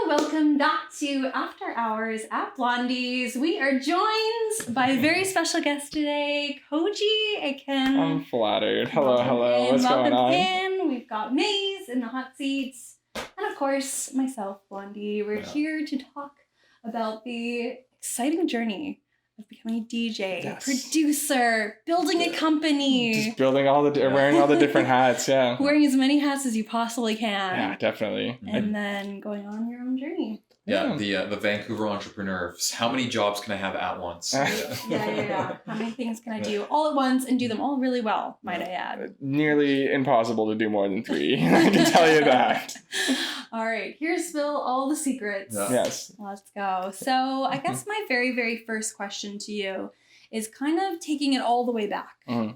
welcome back to After Hours at Blondie's. We are joined by a very special guest today, Koji, Aiken. I'm flattered. Hello. What's welcome going on? In. We've got Maze in the hot seats. And of course, myself, Blondie. We're here to talk about the exciting journey of becoming a DJ, producer, building a company. Just building wearing all the different hats, yeah. Wearing as many hats as you possibly can. Yeah, definitely. And then going on your own journey. Yeah, the Vancouver entrepreneurs. How many jobs can I have at once? Yeah. How many things can I do all at once and do them all really well, might I add? Nearly impossible to do more than 3. I can tell you that. All right, here's Spill all the secrets. Yeah. Yes. Let's go. So I guess my very, very first question to you is kind of taking it all the way back,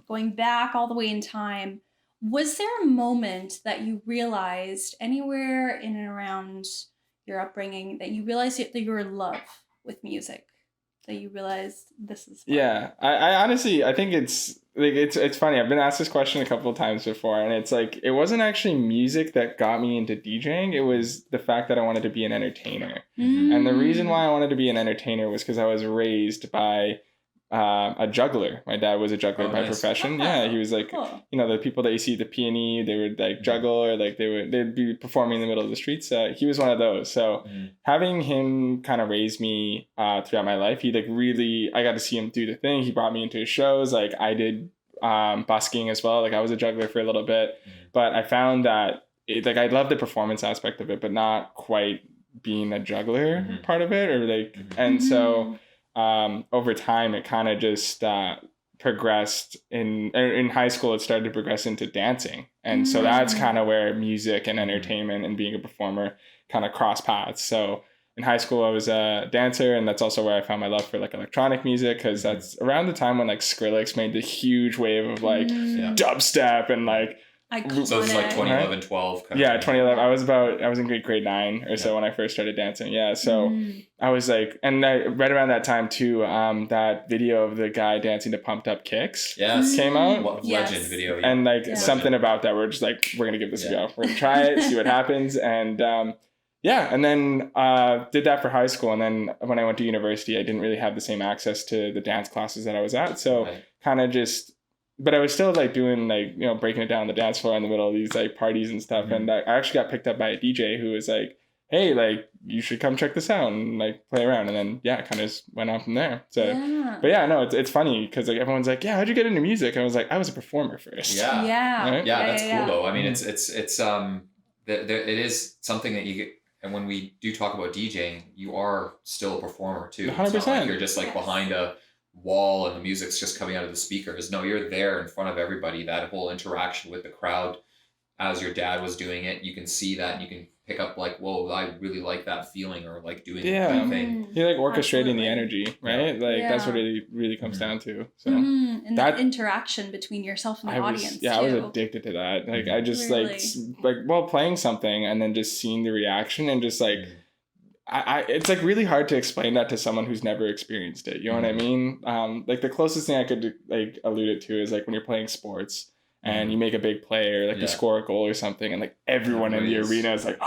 going back all the way in time. Was there a moment that you realized anywhere in and around your upbringing that you realized that you were in love with music, that you realized this is fun? Yeah, I honestly, I think it's funny. I've been asked this question a couple of times before, and it's like, it wasn't actually music that got me into DJing. It was the fact that I wanted to be an entertainer. And the reason why I wanted to be an entertainer was because I was raised by a juggler. My dad was a juggler by profession. Yeah, he was like, the people that you see at the P&E, they would like juggle, or like they'd be performing in the middle of the streets. He was one of those. So having him kind of raise me throughout my life, I got to see him do the thing. He brought me into his shows. Like I did busking as well. Like I was a juggler for a little bit, but I found that I love the performance aspect of it, but not quite being a juggler part of it, or like, and so. Over time, it kind of just progressed. In high school, it started to progress into dancing. And so that's kind of where music and entertainment and being a performer kind of cross paths. So in high school, I was a dancer, and that's also where I found my love for like electronic music, because that's around the time when like Skrillex made the huge wave of like dubstep and like. So it's like 2011, 12. 2011. I was in grade 9 or so when I first started dancing. Yeah. So I was like, and right around that time too, that video of the guy dancing to Pumped Up Kicks came out. Legend video. Yeah. And like something about that, we're just like, we're going to give this a go. We're going to try it, see what happens. And and then did that for high school. And then when I went to university, I didn't really have the same access to the dance classes that I was at. So kind of just... But I was still like doing like, breaking it down on the dance floor in the middle of these like parties and stuff. And I actually got picked up by a DJ who was like, hey, like you should come check this out and like play around. And then, kind of just went on from there. So, but no, it's funny because like everyone's like, how'd you get into music? And I was like, I was a performer first. Right? That's cool though. I mean, it's it is something that you get. And when we do talk about DJing, you are still a performer too. 100%. It's not like you're just like behind a wall and the music's just coming out of the speakers. No, you're there in front of everybody. That whole interaction with the crowd as your dad was doing it, you can see that, and you can pick up like, whoa, I really like that feeling, or like doing that thing. You're like orchestrating the energy, right? That's what it really comes down to. So and that interaction between yourself and the audience too. I was addicted to that. Like I just like playing something and then just seeing the reaction and just like it's like really hard to explain that to someone who's never experienced it. You know what I mean? Like the closest thing I could like allude it to is like when you're playing sports and you make a big play, or like you score a goal or something, and like everyone in the arena is like,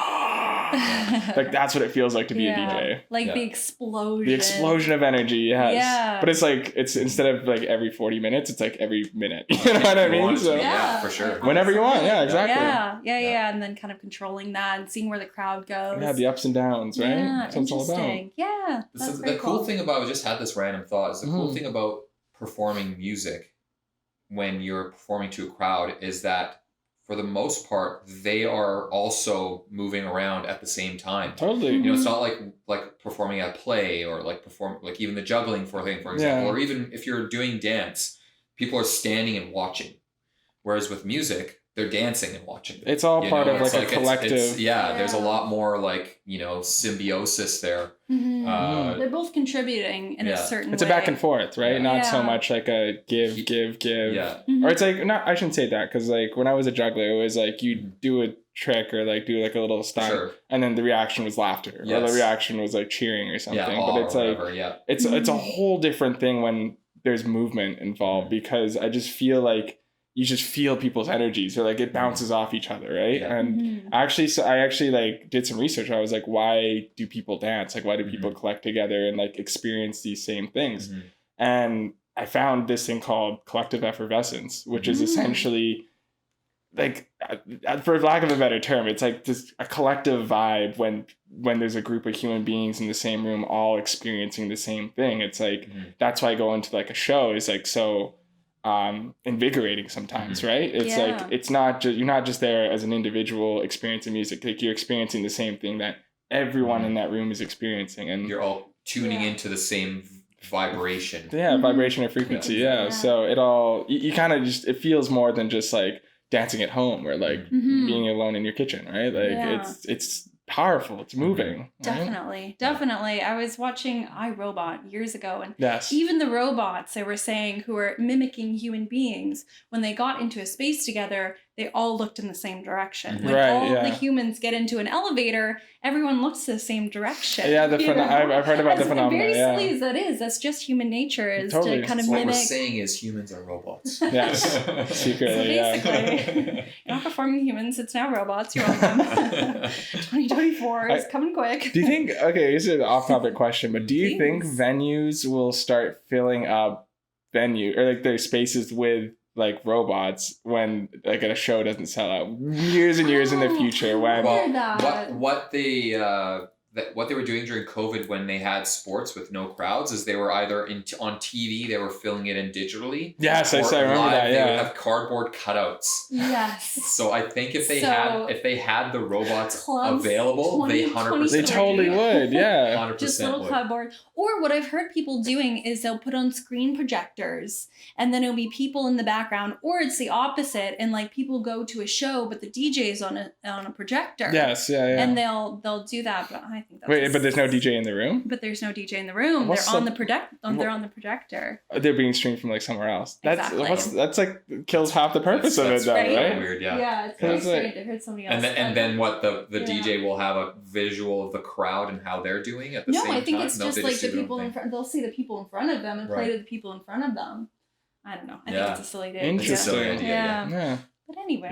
like that's what it feels like to be a DJ. Like the explosion. The explosion of energy, yes. Yeah. But it's like, it's instead of like every 40 minutes, it's like every minute. You know what I mean? So, for sure. Whenever you want, exactly. Yeah. And then kind of controlling that and seeing where the crowd goes. Yeah, the ups and downs, right? Yeah, that's what it's all about. Yeah. The cool thing about, I just had this random thought, is the cool thing about performing music when you're performing to a crowd is that for the most part, they are also moving around at the same time. Totally. It's not like performing at a play, or like even the juggling for example, or even if you're doing dance, people are standing and watching. Whereas with music, they're dancing and watching. It's all part of like a collective. There's a lot more like, symbiosis there. They're both contributing in a certain way. It's a back and forth, right? Not so much like a give. Yeah. Or it's like, I shouldn't say that, because like when I was a juggler, it was like you do a trick or like do like a little stunt, and then the reaction was laughter, or the reaction was like cheering or something. But it's like, it's a whole different thing when there's movement involved, because I just feel like you just feel people's energies, or like it bounces off each other, right? Yeah. And actually, so I actually like did some research. I was like, why do people dance? Like, why do people collect together and like experience these same things? And I found this thing called collective effervescence, which is essentially like, for lack of a better term, it's like just a collective vibe when there's a group of human beings in the same room all experiencing the same thing. It's like that's why going to like a show is like so invigorating sometimes, right? It's like it's not just, you're not just there as an individual experiencing music, like you're experiencing the same thing that everyone in that room is experiencing, and you're all tuning into the same vibration. Vibration or frequency. So it all, you kind of just, it feels more than just like dancing at home or like being alone in your kitchen, right? Like it's powerful, it's moving. Definitely. I was watching iRobot years ago, and yes, even the robots, they were saying, who were mimicking human beings, when they got into a space together, they all looked in the same direction. When all the humans get into an elevator, everyone looks the same direction. I've heard about the phenomenon. Very silly as that is, that's just human nature, is to kind of mimic. What we're saying is humans are robots. Yes, secretly. So basically, you're not performing humans, it's now robots. You're on them. 2024 is coming quick. Do you think, okay, this is an off-topic question, but do you think venues will start filling up or like their spaces with like robots when like a show doesn't sell out years and years in the future? When what they were doing during COVID when they had sports with no crowds is they were either on TV, they were filling it in digitally. Yes, I remember live, that. They would have cardboard cutouts. Yes. So I think if they had the robots available, they 100%. They totally would. Yeah. 100% just little cardboard. Or what I've heard people doing is they'll put on screen projectors, and then it'll be people in the background, or it's the opposite, and like people go to a show, but the DJ is on a projector. Yes. Yeah. And they'll do that, but I think that's but there's no DJ in the room? But there's no DJ in the room. They're on the projector. They're being streamed from like somewhere else. That's like kills half the purpose of it, though, right? Weird, yeah, it's very strange. I heard somebody else. And then what the DJ will have a visual of the crowd and how they're doing at the same time. No, I think it's just like the people in front. They'll see the people in front of them and play to the people in front of them. I don't know. I think it's a silly idea. Interesting. Yeah. But anyways.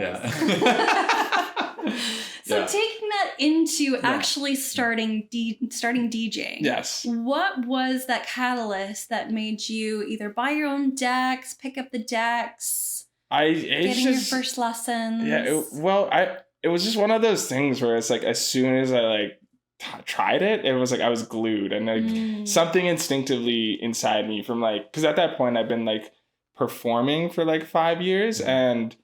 So taking that into actually starting DJing. Yes. What was that catalyst that made you either buy your own decks, pick up the decks, getting your first lessons? Yeah. It was just one of those things where it's like, as soon as I like tried it, it was like I was glued, and like something instinctively inside me from like, because at that point I've been like performing for like 5 years, and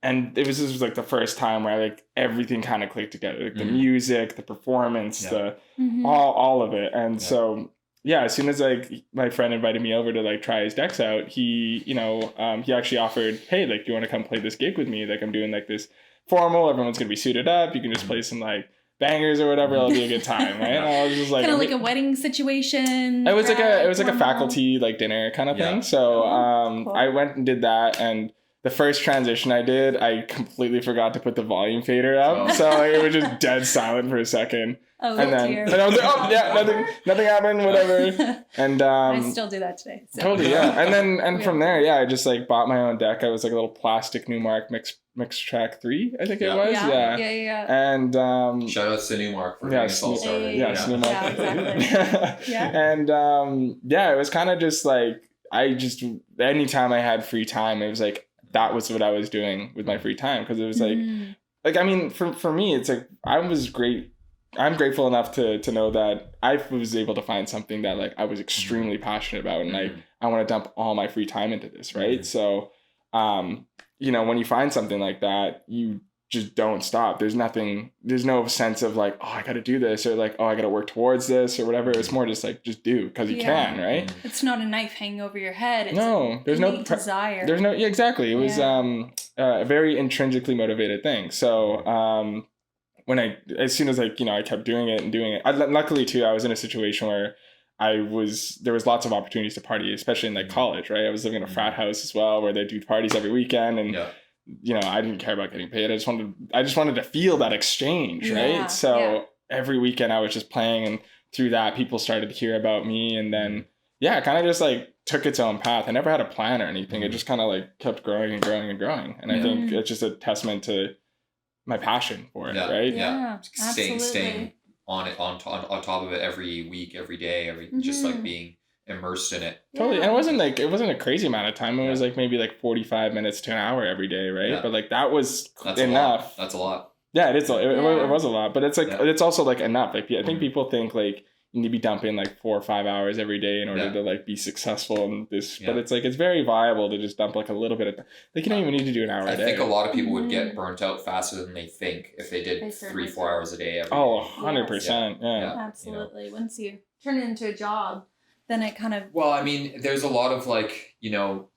it was just like the first time where like everything kind of clicked together, like the music, the performance, the all of it. And so as soon as like my friend invited me over to like try his decks out, he he actually offered, hey, like, do you want to come play this gig with me? Like, I'm doing like this formal, everyone's gonna be suited up, you can just play some like bangers or whatever, it'll be a good time, right? And I was just like, kind of like a wedding situation. It was like a faculty like dinner kind of thing. So cool. I went and did that, and the first transition I did, I completely forgot to put the volume fader up, so like, it was just dead silent for a second. Oh, and then dear. and I was like, oh yeah, nothing happened, whatever. And I still do that today. So. Totally, yeah. And from there, I just like bought my own deck. I was like a little plastic Newmark mix track 3, I think it was. Yeah. And shout out to Newmark for getting us all started. Newmark. Yeah, exactly. And it was kind of just like, anytime I had free time, it was like that was what I was doing with my free time, because it was like I mean, for me, it's like I'm grateful enough to know that I was able to find something that like I was extremely passionate about, and like I want to dump all my free time into this, right? So when you find something like that, you just don't stop. There's no sense of like, oh, I got to do this, or like, oh, I got to work towards this or whatever. It's more just like, just do, because you can, right? It's not a knife hanging over your head. It's there's no desire. There's no, exactly. It was a very intrinsically motivated thing. So as soon as I kept doing it, luckily too, I was in a situation where there was lots of opportunities to party, especially in like college, right? I was living in a frat house as well, where they do parties every weekend, and I didn't care about getting paid. I just wanted to feel that exchange, right? So every weekend I was just playing, and through that, people started to hear about me, and then yeah, it kind of just like took its own path. I never had a plan or anything. It just kind of like kept growing and growing and growing. And I think it's just a testament to my passion for it, right? Yeah. Staying on it, on top of it every week, every day, just like being immersed in it. Totally. And it wasn't a crazy amount of time. It was like maybe like 45 minutes to an hour every day, right? Yeah. But like that's enough. That's a lot. Yeah, it was a lot. But it's like it's also like enough. Like I think people think like you need to be dumping like 4 or 5 hours every day in order to like be successful in this. But it's like it's very viable to just dump like a little bit of like you don't even need to do an hour a day. I think a lot of people would get burnt out faster than they think if they did 3-4 hours a day every day. 100%. Yeah. Absolutely. You know? Once you turn it into a job, then it kind of... Well, I mean, there's a lot of like, you know,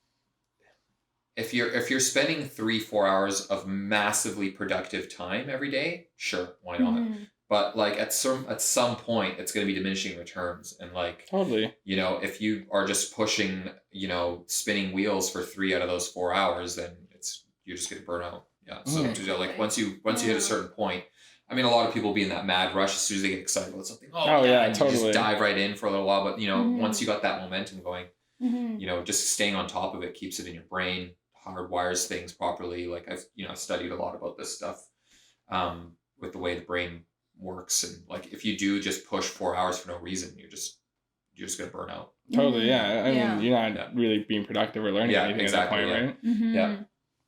if you're spending 3-4 hours of massively productive time every day, sure, why not? But like at some point, it's going to be diminishing returns, and like totally, you know, if you are just pushing, you know, spinning wheels for 3 out of those 4 hours, then you're just going to burn out. Yeah. So like once you hit a certain point, I mean, a lot of people be in that mad rush as soon as they get excited about something. And totally. You just dive right in for a little while, but you know, once you got that momentum going, you know, just staying on top of it keeps it in your brain, hardwires things properly. Like I've studied a lot about this stuff, with the way the brain works, and like if you do just push 4 hours for no reason, you're just gonna burn out. Totally, yeah. I mean, you're not really being productive or learning anything at that point, right?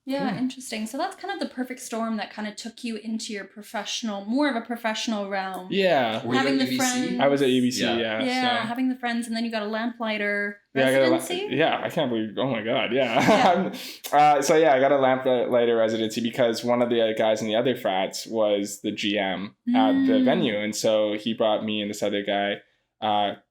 Yeah, interesting. So that's kind of the perfect storm that kind of took you into your more of a professional realm. Yeah. Having the friends. I was at UBC, yeah. So. Having the friends, and then you got a lamplighter residency? I can't believe, oh my God, yeah. I got a lamplighter residency because one of the guys in the other frats was the GM at the venue. And so he brought me and this other guy,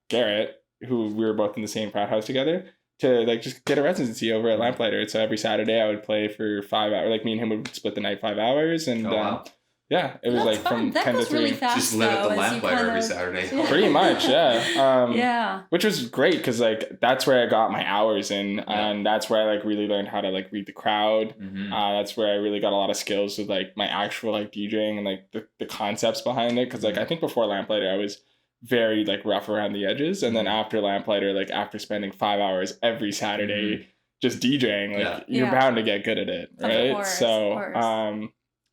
Garrett, who we were both in the same frat house together, to like just get a residency over at Lamplighter. So every Saturday I would play for 5 hours. Like me and him would split the night 5 hours, and it was like fun. from 10 to 3. Really fast, just live at the Lamplighter every Saturday. Pretty much, yeah. Which was great because like that's where I got my hours in, and that's where I like really learned how to like read the crowd. That's where I really got a lot of skills with like my actual like DJing and like the concepts behind it. Because like I think before Lamplighter I was very like rough around the edges, and then after Lamplighter, like after spending 5 hours every Saturday just DJing, like you're bound to get good at it, right? Of course.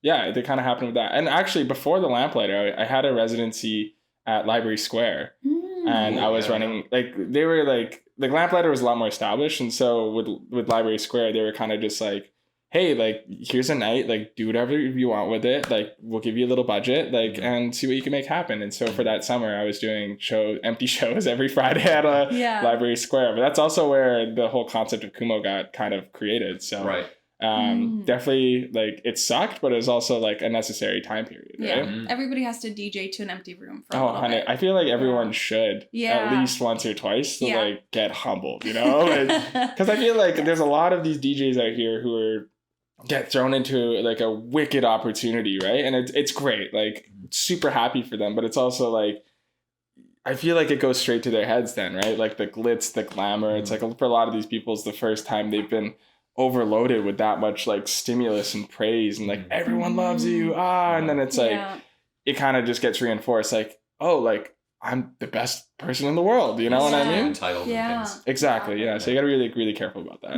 It kind of happened with that. And actually before the Lamplighter, I had a residency at Library Square, and I was running like they were like the Lamplighter was a lot more established, and so with Library Square they were kind of just like, hey, like, here's a night, like, do whatever you want with it. Like, we'll give you a little budget, like, and see what you can make happen. And so for that summer, I was doing empty shows every Friday at a Library Square. But that's also where the whole concept of Kumo got kind of created. So definitely, like, it sucked, but it was also, like, a necessary time period, right? Yeah, everybody has to DJ to an empty room for a little bit. I feel like everyone should at least once or twice to, like, get humbled, you know? Because I feel like there's a lot of these DJs out here who get thrown into like a wicked opportunity, right? And it's great, like super happy for them, but it's also like I feel like it goes straight to their heads then, right? Like the glitz, the glamour. It's like for a lot of these people, it's the first time they've been overloaded with that much like stimulus and praise and like everyone loves you, and then it's like it kind of just gets reinforced, like, oh, like I'm the best person in the world, you know what I mean? Entitled and things. Exactly, yeah. So you got to really, really careful about that.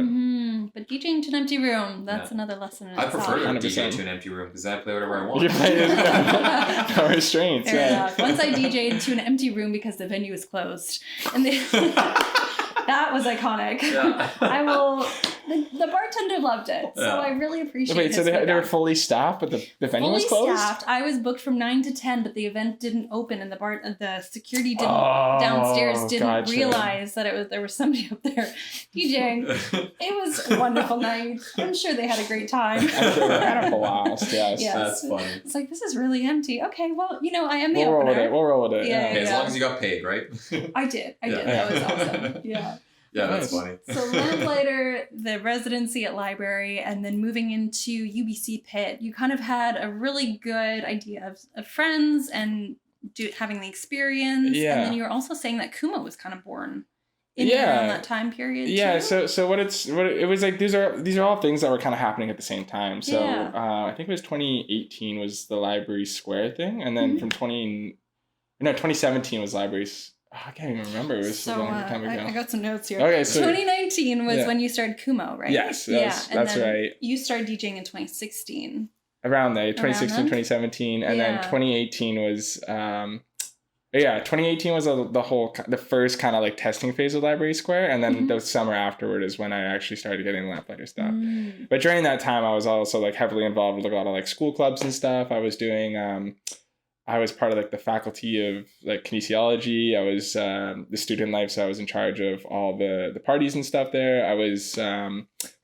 But DJing to an empty room, that's another lesson in itself. I prefer to DJ to an empty room because I play whatever I want. You play no restraints, Once I DJed to an empty room because the venue was closed. And that was iconic. The bartender loved it, so I really appreciate it. Wait, so they were fully staffed, but the venue was closed? Fully staffed. I was booked from 9 to 10, but the event didn't open, and the security downstairs didn't realize that there was somebody up there DJing. It was a wonderful night. I'm sure they had a great time. I'm sure they had a blast. Yes. That's funny. It's like, this is really empty. Okay, well, I am the opener. We'll roll with it. Yeah, as long as you got paid, right? I did. That was awesome. Yeah. Yeah, that's funny. So Lamplighter, the residency at Library, and then moving into UBC Pit, you kind of had a really good idea of friends and having the experience. Yeah. And then you were also saying that Kumo was kind of born in around that time period. Yeah. Too. So what it was like, these are all things that were kind of happening at the same time. So I think it was 2018 was the Library Square thing, and then from 2017 was Library's I can't even remember. It was so long time ago. I got some notes here. Okay, so 2019 was when you started Kumo, right? Yes, that's right. You started DJing in 2016. Around there, 2016, 2017, and then 2018 was 2018 was the first kind of like testing phase of Library Square, and then the summer afterward is when I actually started getting lamplighter stuff. But during that time, I was also like heavily involved with like, a lot of like school clubs and stuff. I was doing I was part of like the faculty of like kinesiology. I was the student life, so I was in charge of all the parties and stuff there. I was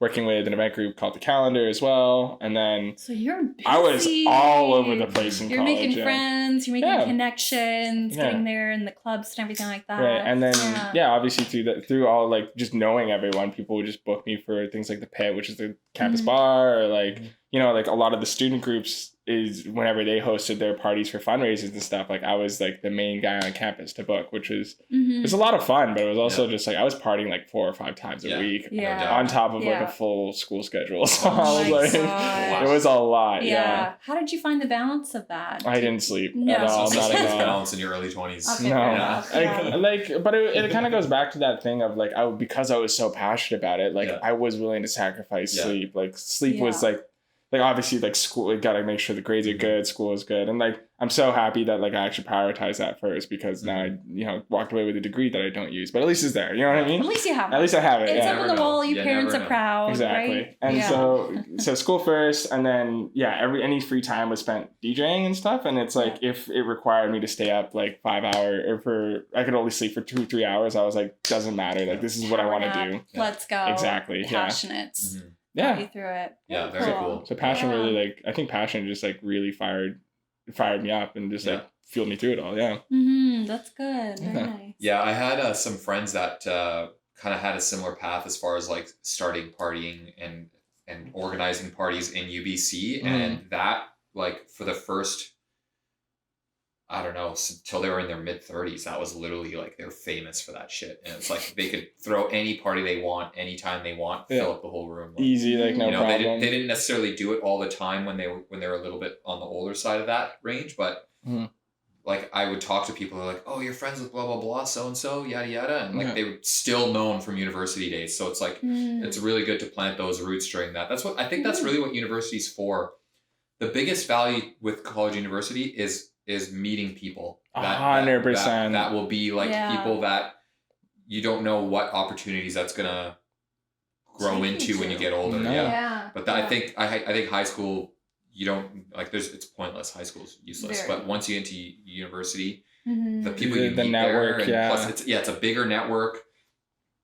working with an event group called The Calendar as well, and then so you're busy. I was all over the place in you're college. You're making friends. You're making connections. Getting there in the clubs and everything like that. Right, and then obviously through all like just knowing everyone, people would just book me for things like the Pit, which is the campus bar, or like like a lot of the student groups. Is whenever they hosted their parties for fundraisers and stuff, like I was like the main guy on campus to book, which was it was a lot of fun, but it was also just like I was partying like 4 or 5 times a week on top of like a full school schedule. So I was like, it was a lot. Yeah. How did you find the balance of that? I didn't sleep at all. Not at all. Balance in your early 20s. Okay, but it kind of goes back to that thing of like because I was so passionate about it, like I was willing to sacrifice sleep. Like sleep was like obviously like school, you gotta make sure the grades are good, school is good, and like I'm so happy that like I actually prioritized that first, because now I walked away with a degree that I don't use, but at least it's there, you know what I mean? At least you have it. At least I have it. It's up on the wall. Your parents are proud. Exactly. Right? And so school first, and then any free time was spent DJing and stuff, and it's like if it required me to stay up like 5 hours I could only sleep for 2-3 hours, I was like, doesn't matter, like this is what I want to do. Let's go. Exactly. Passionate. Yeah. You through it. Yeah, very cool. So passion really like I think passion just like really fired me up and just like fueled me through it all. Yeah. That's good. Very nice. Yeah, I had some friends that kind of had a similar path as far as like starting partying and organizing parties in UBC, and that like for the first, I don't know, till they were in their mid-30s, that was literally like they're famous for that shit. And it's like they could throw any party they want, anytime they want, fill up the whole room. Like, easy, like no problem. They didn't necessarily do it all the time when they were a little bit on the older side of that range, but like I would talk to people who are like, oh, you're friends with blah blah blah, so and so, yada yada, and like they were still known from university days. So it's like it's really good to plant those roots during that. That's what I think. That's really what university's for. The biggest value with college university is meeting people. 100%. That will be like people that you don't know what opportunities that's gonna grow into when you get older. But I think high school, you don't like. It's pointless. High school's useless. But once you get into university, the people you meet network, there, and plus it's a bigger network.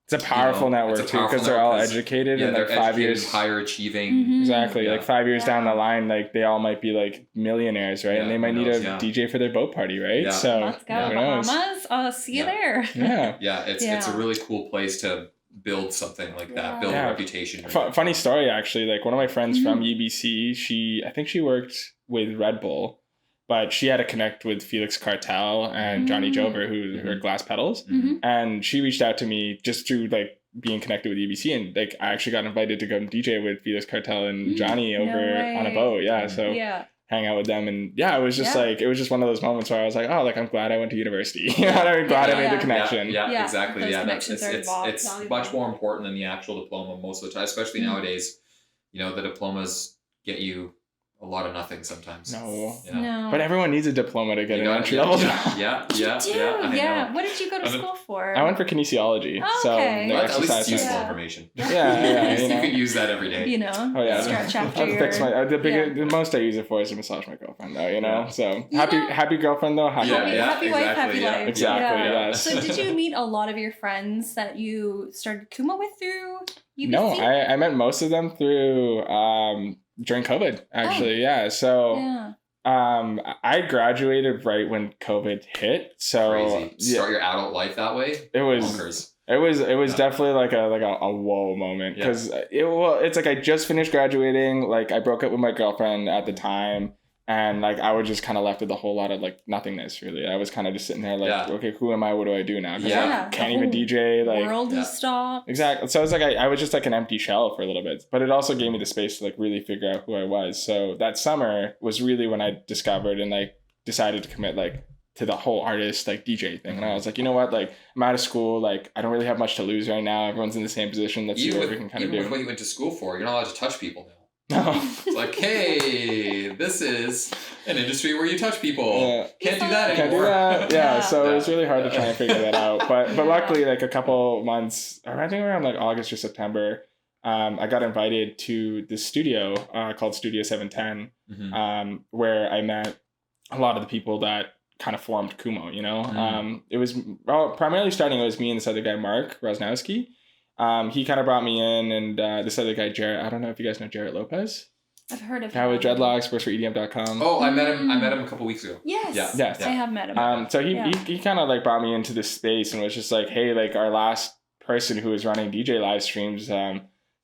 It's a powerful network too, because they're all educated and like 5 years higher achieving. Exactly. Like 5 years down the line, like they all might be like millionaires, right? And they might need a DJ for their boat party, right? So let's go Bahamas. See you there. It's a really cool place to build something like that, build a reputation. Funny story, actually. Like one of my friends from UBC, I think she worked with Red Bull, but she had to connect with Felix Cartel and Johnny Jover, who are Glass Pedals. And she reached out to me just through like being connected with UBC. And like I actually got invited to go DJ with Felix Cartel and Johnny over on a boat. Hang out with them. And it was just like, it was just one of those moments where I was like, oh, like I'm glad I went to university. I'm glad I made the connection. Exactly. It's much more important than the actual diploma most of the time, especially nowadays. The diplomas get you a lot of nothing sometimes. No. But everyone needs a diploma to get an entry level job. What did you go to school for? I went for kinesiology. So at least it's useful information. You can use that every day. Stretch after the most I use it for is to massage my girlfriend, though. So happy girlfriend though. Happy wife, happy life. Exactly. So did you meet a lot of your friends that you started Kuma with through UBC? No, I met most of them through during COVID, actually. So I graduated right when COVID hit. So crazy. Start your adult life that way. It was definitely like a whoa moment, because it's like I just finished graduating. Like I broke up with my girlfriend at the time, and like I was just kind of left with a whole lot of like nothingness. Really, I was kind of just sitting there like, okay, who am I? What do I do now? I can't even DJ. Like world has stopped. Exactly. So I was like, I was just like an empty shell for a little bit, but it also gave me the space to like really figure out who I was. So that summer was really when I discovered and like decided to commit like to the whole artist like DJ thing. And I was like, you know what, like I'm out of school, like I don't really have much to lose right now. Everyone's in the same position. Let's see what we can kind of do. Even with what you went to school for, you're not allowed to touch people now. No. It's like, hey, this is an industry where you touch people. Yeah. Can't do that Can't do anymore. that. Yeah, so it was really hard to try and figure that out. But luckily, like a couple months, or I think around like August or September, I got invited to this studio called Studio 710, where I met a lot of the people that kind of formed Kumo, you know? It was, primarily starting, it was me and this other guy, Mark Rosnowski. He kind of brought me in, and this other guy, Jarrett, I don't know if you guys know Jarrett Lopez. I've heard of him. Guy with dreadlocks, works for EDM.com. Oh, I met him a couple weeks ago. Yes. Yeah. I have met him. So he kind of like brought me into this space and was just like, hey, like our last person who was running DJ live streams,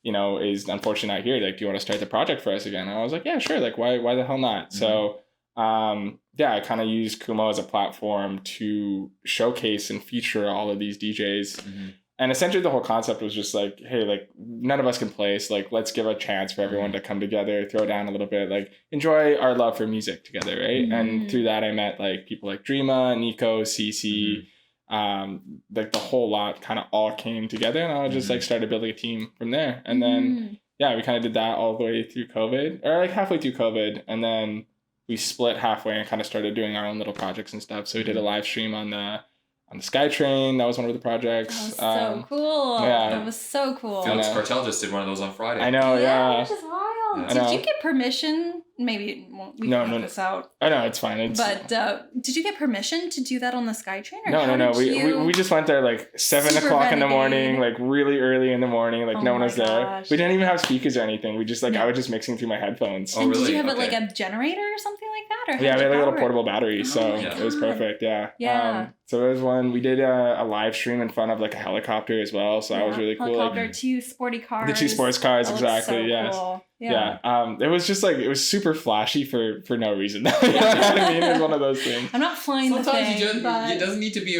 you know, is unfortunately not here. Like, do you want to start the project for us again? And I was like, yeah, sure. Like, why the hell not? So, I kind of used Kumo as a platform to showcase and feature all of these DJs. And essentially the whole concept was just like, hey, like none of us can play, so like let's give a chance for everyone to come together, throw down a little bit, like enjoy our love for music together, right? And through that I met like people like Dreama, Nico, Cece, like the whole lot kind of all came together, and I just like started building a team from there. And then we kind of did that all the way through COVID, or like halfway through COVID, and then we split halfway and kind of started doing our own little projects and stuff. So we did a live stream on the SkyTrain. That was one of the projects. That was so cool. Yeah. That was so cool. Felix Cartel just did one of those on Friday. I know, yeah. Which is wild. Yeah. Did you get permission? Maybe we can cut this out. I know, it's fine. But did you get permission to do that on the SkyTrain? No. We just went there like 7 o'clock in the morning, like really early in the morning, like no one was there. We didn't even have speakers or anything. We just like I was just mixing through my headphones. And did you have like a generator or something like that? Or yeah, we had like a little portable battery, so it was perfect. Yeah. So it was one. We did a live stream in front of like a helicopter as well, so that was really cool. Helicopter, 2 sporty cars. The 2 sports cars, exactly. Yes. Cool. Yeah. It was just like it was super flashy for no reason. You know what I mean? It was one of those things. I'm not flying the thing. Sometimes it doesn't need to be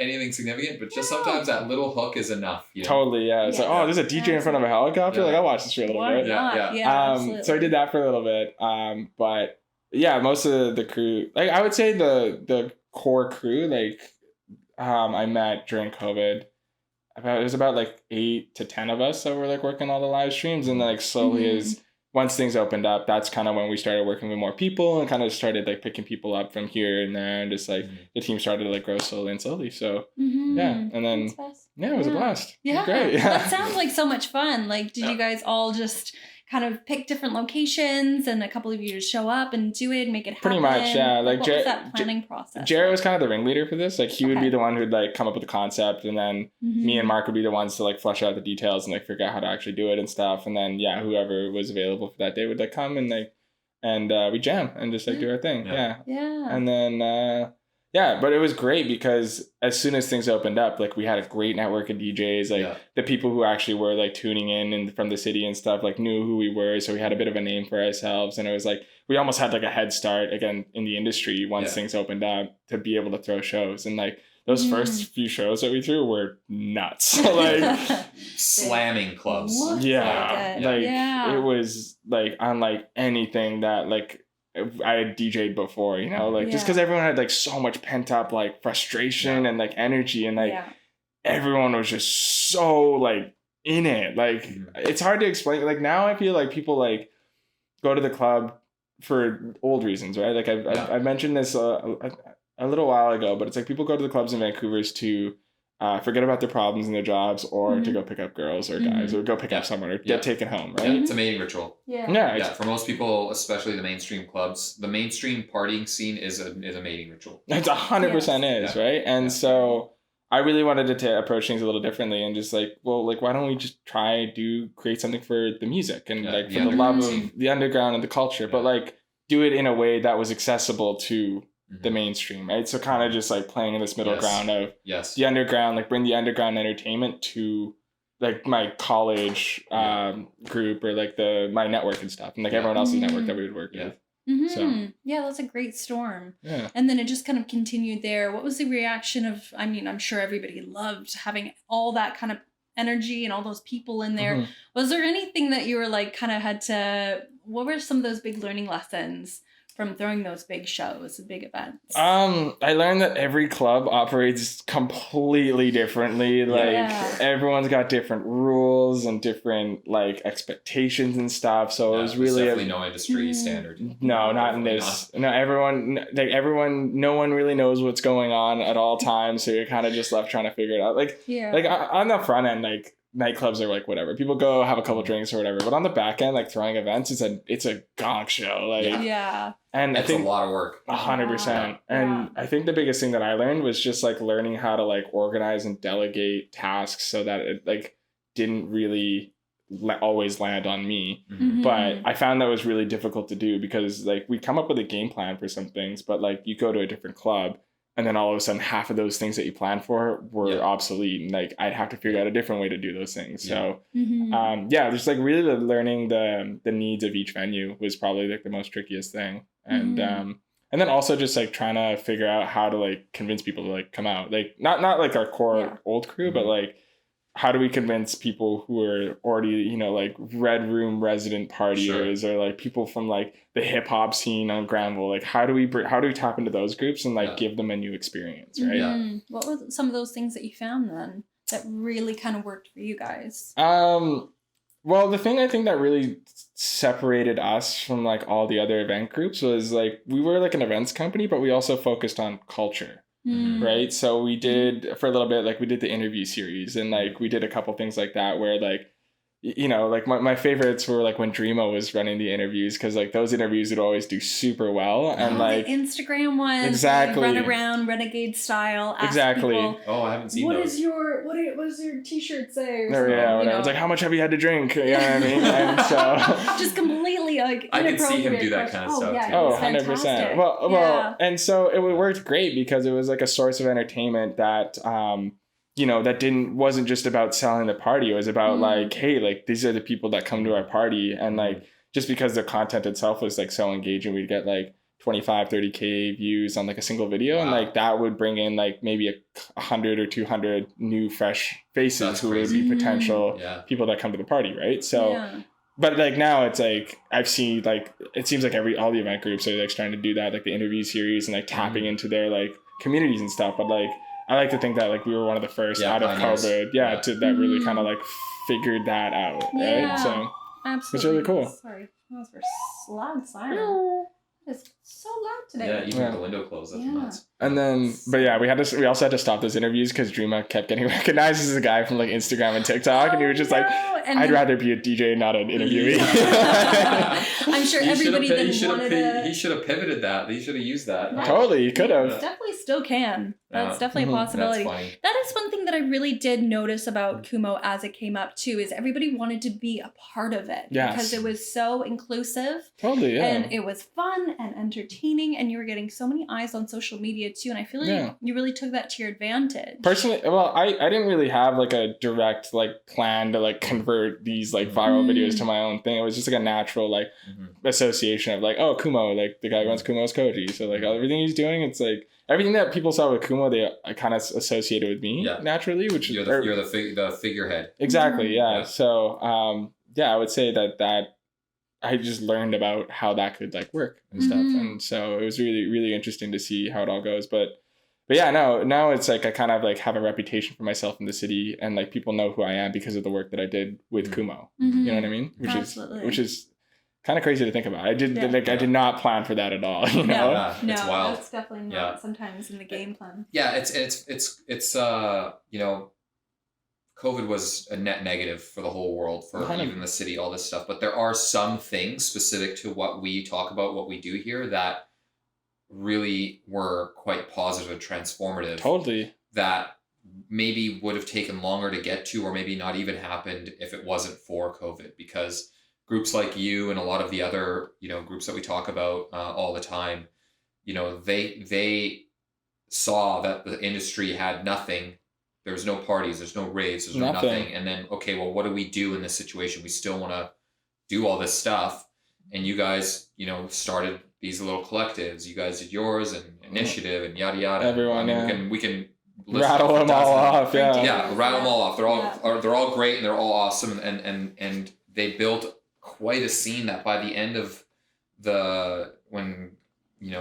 anything significant, but just sometimes that little hook is enough. You know? Totally, yeah. It's like, oh, there's a DJ in front of a helicopter. Like, I'll watch this for a little bit. Yeah. So I did that for a little bit. But yeah, most of the crew, like I would say the core crew, like I met during COVID. It was about like 8 to 10 of us that were like working all the live streams, and then like slowly as once things opened up, that's kind of when we started working with more people and kind of started like picking people up from here and there, and just like the team started to like grow slowly and slowly. So yeah, and then it was a blast. Yeah, great. Yeah. That sounds like so much fun. Like, did you guys all just kind of pick different locations and a couple of you just show up and do it and make it happen? Pretty much, yeah. Like what was that planning process? Jared was kind of the ringleader for this. Like he would be the one who'd like come up with the concept, and then me and Mark would be the ones to like flesh out the details and like figure out how to actually do it and stuff. And then whoever was available for that day would like come and like we jam and just like do our thing. Yeah. And then but it was great because as soon as things opened up, like we had a great network of DJs, like the people who actually were like tuning in and from the city and stuff, like knew who we were. So we had a bit of a name for ourselves, and it was like, we almost had like a head start again in the industry once things opened up to be able to throw shows. And like those first few shows that we threw were nuts. Like slamming clubs. It was like unlike anything that like I had DJ'd before, you know, like just because everyone had like so much pent up like frustration and like energy, and like everyone was just so like in it. Like it's hard to explain. Like now I feel like people like go to the club for old reasons, right? Like I mentioned this a little while ago, but it's like people go to the clubs in Vancouver to forget about their problems and their jobs, or to go pick up girls or guys, or go pick up someone, or get taken home, right? It's a mating ritual. For most people, especially the mainstream clubs, the mainstream partying scene is a mating ritual. It's 100% is, right? And so I really wanted to approach things a little differently, and just like, well, like why don't we just create something for the music and like for the love of the underground and the culture, but like do it in a way that was accessible to the mainstream, right? So kind of just like playing in this middle ground of the underground, like bring the underground entertainment to like my college group, or like my network and stuff, and like everyone else's network that we would work with. So that's a great storm. Yeah. And then it just kind of continued there. What was the reaction of, I mean, I'm sure everybody loved having all that kind of energy and all those people in there. Was there anything that you were like kind of what were some of those big learning lessons from throwing those big shows, big events? I learned that every club operates completely differently. Like everyone's got different rules and different like expectations and stuff. So it was really definitely no industry standard. No, not in this. Not. No one really knows what's going on at all times. So you're kind of just left trying to figure it out. Like on the front end, like nightclubs are like whatever. People go have a couple drinks or whatever. But on the back end, like throwing events, it's a gong show. Like and it's I think a lot of work. 100%. And I think the biggest thing that I learned was just like learning how to like organize and delegate tasks so that it like didn't really always land on me. But I found that was really difficult to do because like we come up with a game plan for some things, but like you go to a different club and then all of a sudden half of those things that you planned for were obsolete. And like, I'd have to figure out a different way to do those things. So, just like really learning the needs of each venue was probably like the most trickiest thing. And then also just like trying to figure out how to like convince people to like come out, like not like our core old crew, but like, how do we convince people who are already, you know, like Red Room resident partiers or like people from like the hip hop scene on Granville? Like, how do we tap into those groups and like give them a new experience, right? What were some of those things that you found then that really kind of worked for you guys? Well, the thing I think that really separated us from like all the other event groups was like we were like an events company, but we also focused on culture. Right. So we did for a little bit, like we did the interview series and like we did a couple things like that where like, you know, like my favorites were like when Dreamo was running the interviews because like those interviews would always do super well and like the Instagram ones exactly run around renegade style exactly people, I haven't seen what those. What does your t-shirt say or whatever. It's like how much have you had to drink, you know what I mean? And so just completely like I could see him do that kind of stuff too. 100%. Well and so it worked great because it was like a source of entertainment that you know, that wasn't just about selling the party. It was about like, hey, like these are the people that come to our party. And like, just because the content itself was like so engaging, we'd get like 25, 30K views on like a single video. And like that would bring in like maybe 100 or 200 new fresh faces who would be potential people that come to the party. Right. So, but like now it's like, I've seen like, it seems like all the event groups are like trying to do that, like the interview series and like tapping into their like communities and stuff. But like, I like to think that like we were one of the first out of COVID, that really kind of like figured that out, right? So absolutely, it's really cool. Sorry, that was for loud siren. It's so loud today. Yeah, even with the window closed, that's nuts. And then, but we also had to stop those interviews because Dreama kept getting recognized as a guy from like Instagram and TikTok, and he was just like, I'd rather be a DJ, not an interviewee. I'm sure everybody he should have pivoted that. He should have used that. Totally, he could have. Definitely still can. That's definitely a possibility. That is one thing that I really did notice about Kumo as it came up too, is everybody wanted to be a part of it because it was so inclusive. Totally, yeah. And it was fun and entertaining, and you were getting so many eyes on social media too. And I feel like you really took that to your advantage. Personally, well, I didn't really have like a direct like plan to like convert these like viral videos to my own thing. It was just like a natural like association of like, oh, Kumo, like the guy who runs Kumo is Koji. So like everything he's doing, it's like everything that people saw with Kumo, they kind of associated with me naturally, which you're the figurehead. Exactly. Yeah. So I would say that I just learned about how that could like work and stuff. And so it was really, really interesting to see how it all goes. But yeah, now it's like I kind of like have a reputation for myself in the city and like people know who I am because of the work that I did with Kumo. You know what I mean? Which is kind of crazy to think about. I did not plan for that at all. You know? No, it's wild. That's definitely not sometimes in the game plan. Yeah, it's you know, COVID was a net negative for the whole world, for even the city, all this stuff. But there are some things specific to what we talk about, what we do here, that really were quite positive and transformative. Totally. That maybe would have taken longer to get to, or maybe not even happened if it wasn't for COVID. Because groups like you and a lot of the other, you know, groups that we talk about all the time, you know, they saw that the industry had nothing. There was no parties, there's no raves, there's no nothing. And then, okay, well, what do we do in this situation? We still want to do all this stuff. And you guys, you know, started these little collectives. You guys did yours and Initiative and yada, yada. Everyone, we can rattle them all off. Yeah, rattle them all off. They're all great and they're all awesome. And they built quite a scene that by the end of when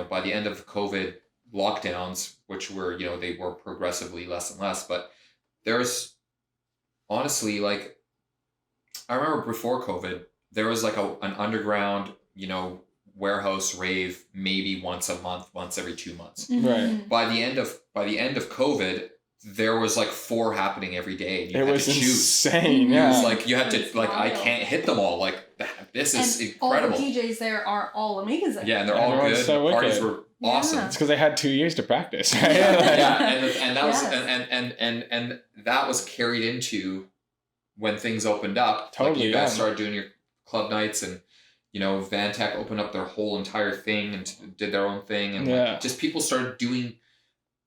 by the end of COVID lockdowns, which were, they were progressively less and less, but there's honestly, like, I remember before COVID, there was like an underground, warehouse rave maybe once a month, once every 2 months. Right. By the end of COVID, there was like 4 happening every day. And you had was to choose. Insane. Yeah. It was like you had to I can't hit them all. Like this is incredible. All the DJs there are all amazing. Yeah, and they're all good. So the parties were awesome. It's because they had 2 years to practice. Right? and that was and that was carried into when things opened up. Totally. Like you guys started doing your club nights, and Vantech opened up their whole entire thing and did their own thing, and like, just people started doing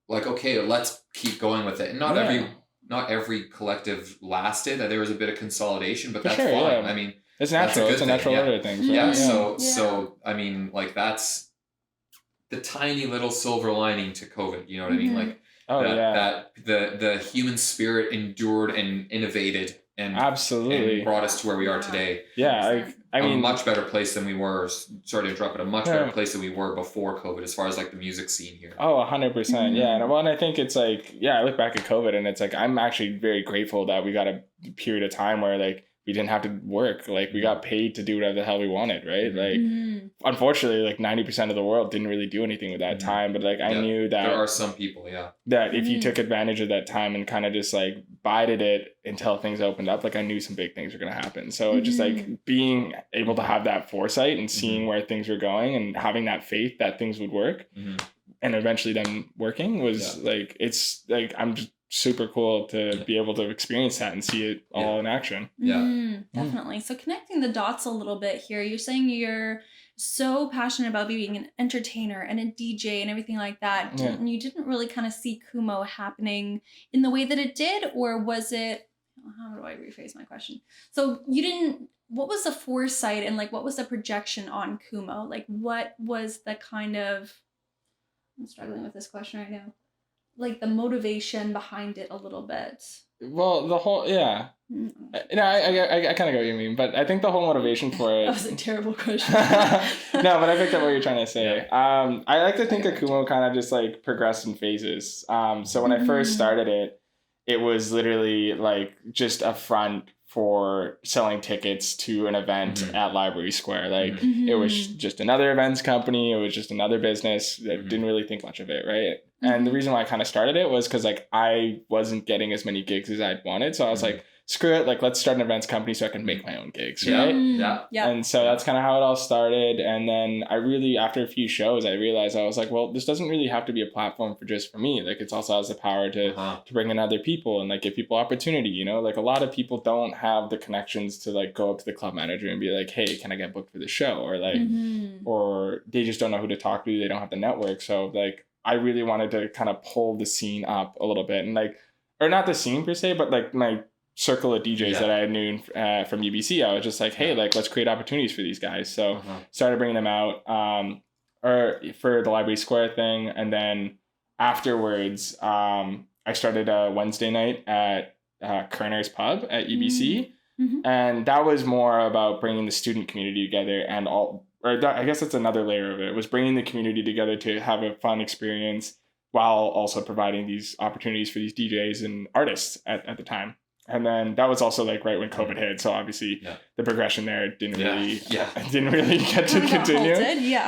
like, okay, let's keep going with it. And not every collective lasted. There was a bit of consolidation, but that's fine. Yeah. I mean, it's natural. It's a natural order of things. Right? So I mean, like, that's the tiny little silver lining to COVID. You know what I mean? Like that the human spirit endured and innovated and absolutely and brought us to where we are today. Yeah, I mean, a much better place than we were. Sorry to interrupt, but a much better place than we were before COVID, as far as like the music scene here. Oh, 100%. Yeah, and I think it's like, I look back at COVID, and it's like I'm actually very grateful that we got a period of time where like we didn't have to work. Like we got paid to do whatever the hell we wanted, right? Like unfortunately, like 90% of the world didn't really do anything with that time. But like I knew that there are some people, that if you took advantage of that time and kind of just like bided it until things opened up, like I knew some big things were gonna happen. So just like being able to have that foresight and seeing where things were going and having that faith that things would work, and eventually them working was like, it's like I'm just super cool to be able to experience that and see it all in action. Definitely. So connecting the dots a little bit here, you're saying you're so passionate about being an entertainer and a DJ and everything like that. And you didn't really kind of see Kumo happening in the way that it did, or was it, how do I rephrase my question? So what was the foresight and like what was the projection on Kumo? Like what was the kind of, I'm struggling with this question right now, like the motivation behind it a little bit? Well, the whole, I kind of get what you mean, but I think the whole motivation for it. That was a terrible question. No, but I picked up what you're trying to say. I like to think of Kumo kind of just like progressed in phases. So when I first started it, it was literally like just a front for selling tickets to an event at Library Square. Like it was just another events company. It was just another business that didn't really think much of it, right? And the reason why I kind of started it was because like I wasn't getting as many gigs as I'd wanted. So I was like, screw it, like let's start an events company so I can make my own gigs, right? And so that's kind of how it all started. And then I really, after a few shows, I realized, I was like, well, this doesn't really have to be a platform for me. Like it's also has the power to bring in other people and like give people opportunity, like a lot of people don't have the connections to like go up to the club manager and be like, hey, can I get booked for the show? Or like, or they just don't know who to talk to. They don't have the network. So like, I really wanted to kind of pull the scene up a little bit and like, or not the scene per se, but like my circle of DJs that I knew from UBC. I was just like, hey, like let's create opportunities for these guys. So started bringing them out or for the Library Square thing. And then afterwards, I started a Wednesday night at Kerner's Pub at UBC. And that was more about bringing the student community together and I guess that's another layer of it. It was bringing the community together to have a fun experience while also providing these opportunities for these DJs and artists at the time. And then that was also like right when COVID hit. So obviously the progression there didn't really get to continue.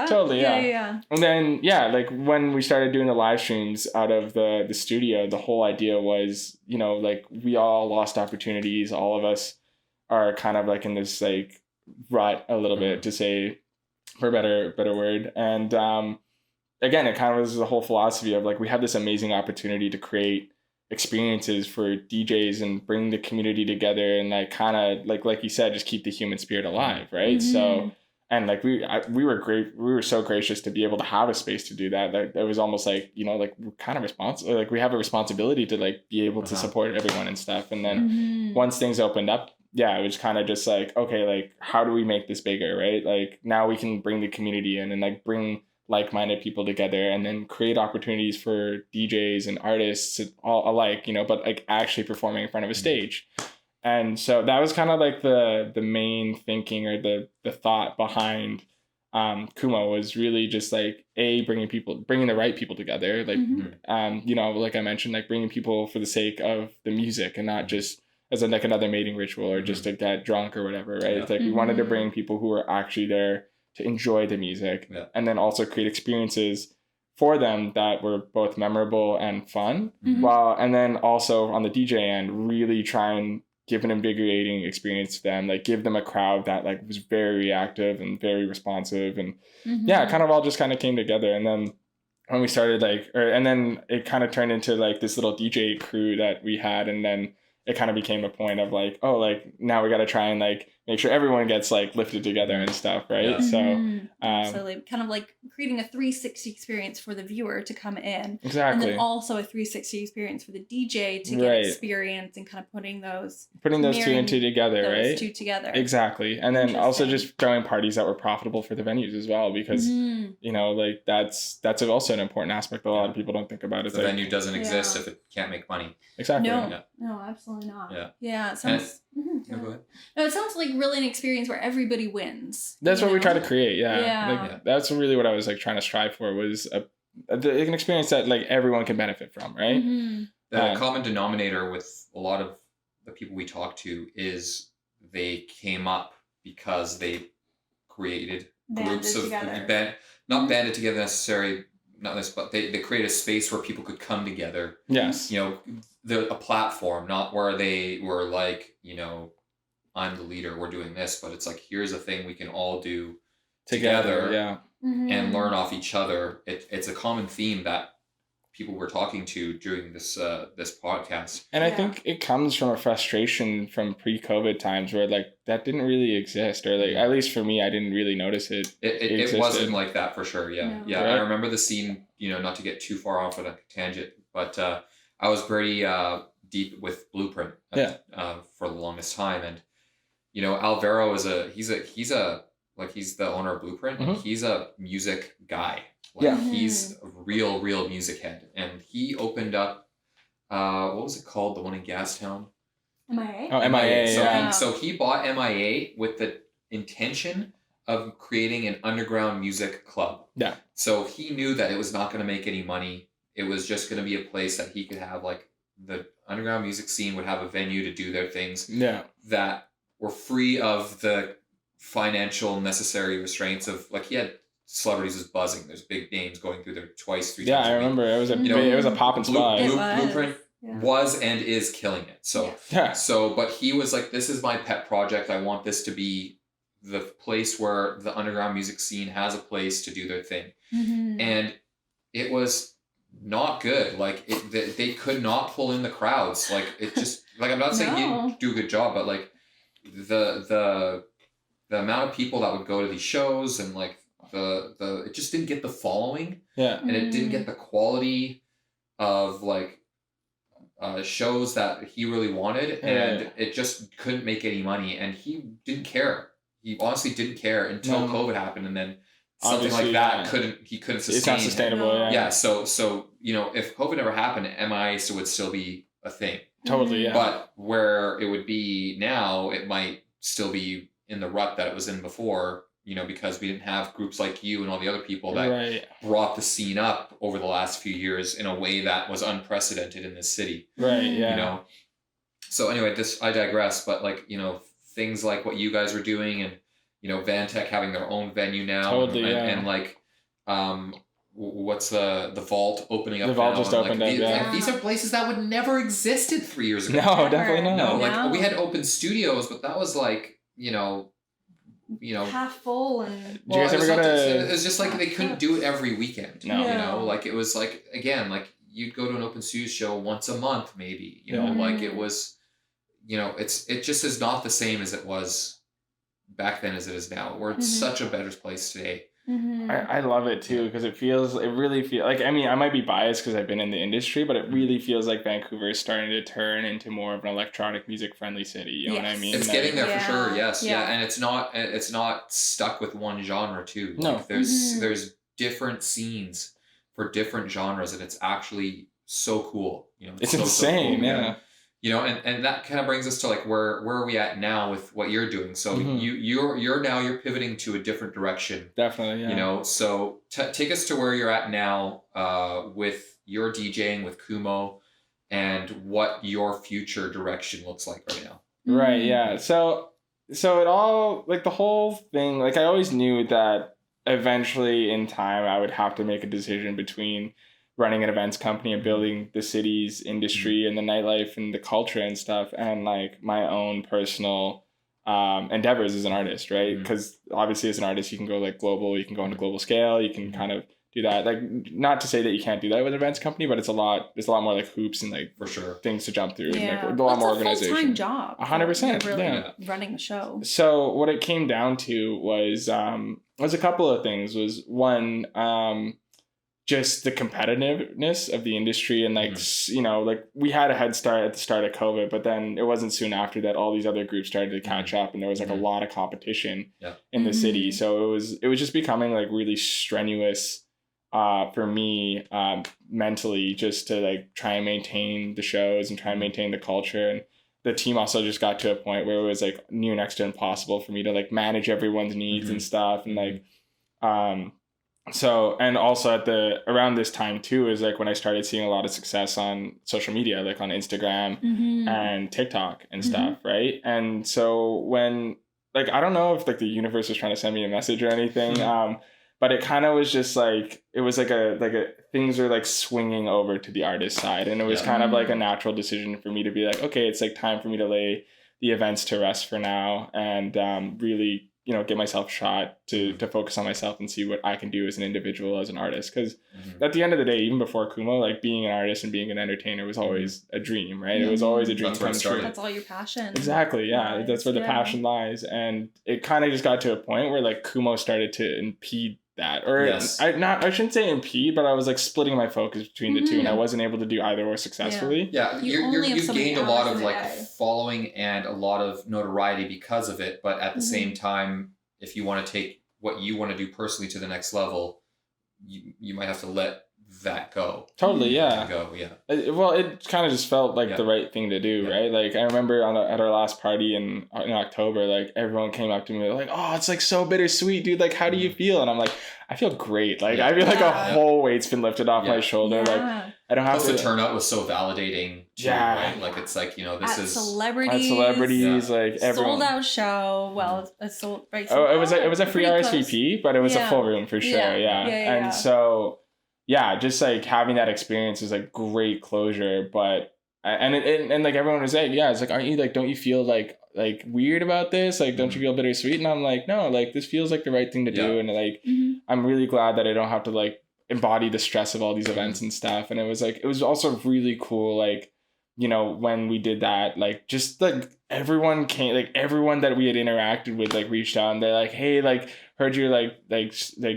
Totally. And then, like when we started doing the live streams out of the studio, the whole idea was, like we all lost opportunities. All of us are kind of like in this like rut a little bit, to say, for a better word. And again, it kind of was the whole philosophy of like we have this amazing opportunity to create experiences for DJs and bring the community together and like kind of like you said, just keep the human spirit alive, right? So and like we were so gracious to be able to have a space to do that. Like it was almost like like we're kind of responsible, like we have a responsibility to like be able to support everyone and stuff. And then once things opened up, it was kind of just like, okay, like how do we make this bigger, right? Like now we can bring the community in and like bring like-minded people together and then create opportunities for DJs and artists all alike, but like actually performing in front of a stage. And so that was kind of like the main thinking or the thought behind Kumo was really just like bringing the right people together, like you know, like I mentioned, like bringing people for the sake of the music and not just as like another mating ritual or just to get drunk or whatever, right? It's like we wanted to bring people who were actually there to enjoy the music and then also create experiences for them that were both memorable and fun, and then also on the DJ end, really try and give an invigorating experience to them, like give them a crowd that like was very reactive and very responsive, and it kind of all just kind of came together. And then when we started and then it kind of turned into like this little DJ crew that we had, and then it kind of became a point of like, oh, like now we got to try and like make sure everyone gets like lifted together and stuff, right? So absolutely, kind of like creating a 360 experience for the viewer to come in, exactly, and then also a 360 experience for the DJ to get experience, and kind of putting those two together, exactly. And then also just throwing parties that were profitable for the venues as well, because you know, like that's also an important aspect that a lot of people don't think about. It's the venue doesn't exist if it can't make money. Exactly. No, absolutely not. Yeah. It sounds. Go ahead. No, it sounds like really an experience where everybody wins. That's what we try to create. Like, that's really what I was like trying to strive for, was an experience that like everyone can benefit from, right? The common denominator with a lot of the people we talk to is they came up because they created groups of not banded together necessarily, not this, but they created a space where people could come together. Yes. You know, a platform, not where they were like, you know, I'm the leader, we're doing this, but it's like, here's a thing we can all do together and learn off each other. It's a common theme that people were talking to during this podcast. And I think it comes from a frustration from pre-COVID times where like that didn't really exist, or like at least for me, I didn't really notice it. It wasn't like that for sure. Yeah. No. Right? I remember the scene, you know, not to get too far off on a tangent, but I was pretty deep with Blueprint for the longest time. And, you know, Alvaro he's the owner of Blueprint, and he's a music guy. Like, he's a real music head. And he opened up, what was it called? The one in Gastown? MIA? Oh, MIA, So he bought MIA with the intention of creating an underground music club. Yeah. So he knew that it was not going to make any money. It was just going to be a place that he could have, like, the underground music scene would have a venue to do their things. Yeah. That were free of the financial necessary restraints of, like, he had celebrities was buzzing. There's big names going through there 3 times. Yeah, I remember. It was a poppin' spot. Blueprint was and is killing it. So but he was like, this is my pet project. I want this to be the place where the underground music scene has a place to do their thing. And it was not good. Like, they could not pull in the crowds. Like, it just, like, I'm not saying he didn't do a good job, but like the amount of people that would go to these shows, and like it just didn't get the following. Yeah. And it didn't get the quality of like shows that he really wanted, and it just couldn't make any money, and he didn't care. He honestly didn't care until COVID happened, and then something like that he couldn't sustain. It's not sustainable. Yeah. So you know, if COVID never happened, MI would still be a thing. Totally. Yeah. But where it would be now, it might still be in the rut that it was in before. You know, because we didn't have groups like you and all the other people that brought the scene up over the last few years in a way that was unprecedented in this city. Right. Yeah. You know. So anyway, I digress. But like, you know, things like what you guys were doing, and you know, Vantech having their own venue now, totally, and like, what's the Vault opening up? The Vault just opened up. Like, these are places that would never existed 3 years ago. No, definitely not. No, like we had open studios, but that was like, you know, half full, and do you guys ever go to? It was just like they couldn't do it every weekend. No. You know, like it was like, again, like you'd go to an open studio show once a month, maybe. You know, like it was, you know, it just is not the same as it was back then as it is now. We're in such a better place today. I love it too, because it really feels like, I mean, I might be biased because I've been in the industry, but it really feels like Vancouver is starting to turn into more of an electronic music friendly city. You know what I mean? It's getting there for sure. Yes. Yeah. And it's not stuck with one genre too. Like, no. There's different scenes for different genres, and it's actually so cool. You know, it's insane. So cool. Yeah. you know, and that kind of brings us to like where are we at now with what you're doing? So you're pivoting to a different direction. Definitely, yeah. You know, so take us to where you're at now with your DJing with Kumo, and what your future direction looks like right now. Right, yeah. So it all, like the whole thing, like I always knew that eventually in time I would have to make a decision between running an events company and building the city's industry and the nightlife and the culture and stuff, and like my own personal endeavors as an artist, right? Because obviously as an artist you can go like global, you can go on a global scale, you can kind of do that. Like, not to say that you can't do that with an events company, but it's a lot more like hoops and like for sure things to jump through. Yeah. And, like, a lot more organization. It's a full-time job. 100%. Really yeah. running the show. So what it came down to was a couple of things. Was one, just the competitiveness of the industry, and like you know, like we had a head start at the start of COVID, but then it wasn't soon after that all these other groups started to catch up, and there was like a lot of competition in the city. So it was just becoming like really strenuous for me mentally, just to like try and maintain the shows and try and maintain the culture. And the team also just got to a point where it was like near next to impossible for me to like manage everyone's needs and stuff, and like so, and also around this time too is like when I started seeing a lot of success on social media, like on Instagram and TikTok and stuff, right? And so when, like, I don't know if like the universe was trying to send me a message or anything, but it kind of was just like, it was like a things were like swinging over to the artist side, and it was kind of like a natural decision for me to be like, okay, it's like time for me to lay the events to rest for now, and really, you know, give myself a shot to focus on myself and see what I can do as an individual, as an artist. Because at the end of the day, even before Kumo, like being an artist and being an entertainer was always a dream, right? It was always a dream come true. That's all your passion. Exactly, yeah. That's where the passion lies. And it kind of just got to a point where like Kumo started to impede that. Or I shouldn't say impede, but I was like splitting my focus between the two, and I wasn't able to do either or successfully. Yeah, you've gained a lot of like following and a lot of notoriety because of it, but at the same time, if you want to take what you want to do personally to the next level, you might have to let that go. Totally, yeah. Well, it kind of just felt like the right thing to do, right? Like I remember at our last party in October, like everyone came up to me like, "Oh, it's like so bittersweet, dude. Like, how do you feel?" And I'm like, "I feel great. Like I feel like a whole weight's been lifted off my shoulder. Like I don't have to." The turnout was so validating. Too, right? Like it's like, you know, this is celebrities, like everyone. Sold out show. Well, it's sold right. Oh, it was a free RSVP, but it was a full room for sure. And so. Yeah, just like having that experience is like great closure, but and like everyone was like, yeah, it's like, aren't you like, don't you feel like weird about this? Like, don't you feel bittersweet? And I'm like, no, like this feels like the right thing to do, and like I'm really glad that I don't have to like embody the stress of all these events and stuff. And it was also really cool, like, you know, when we did that, like just like everyone came, like everyone that we had interacted with like reached out and they're like, hey, like heard you like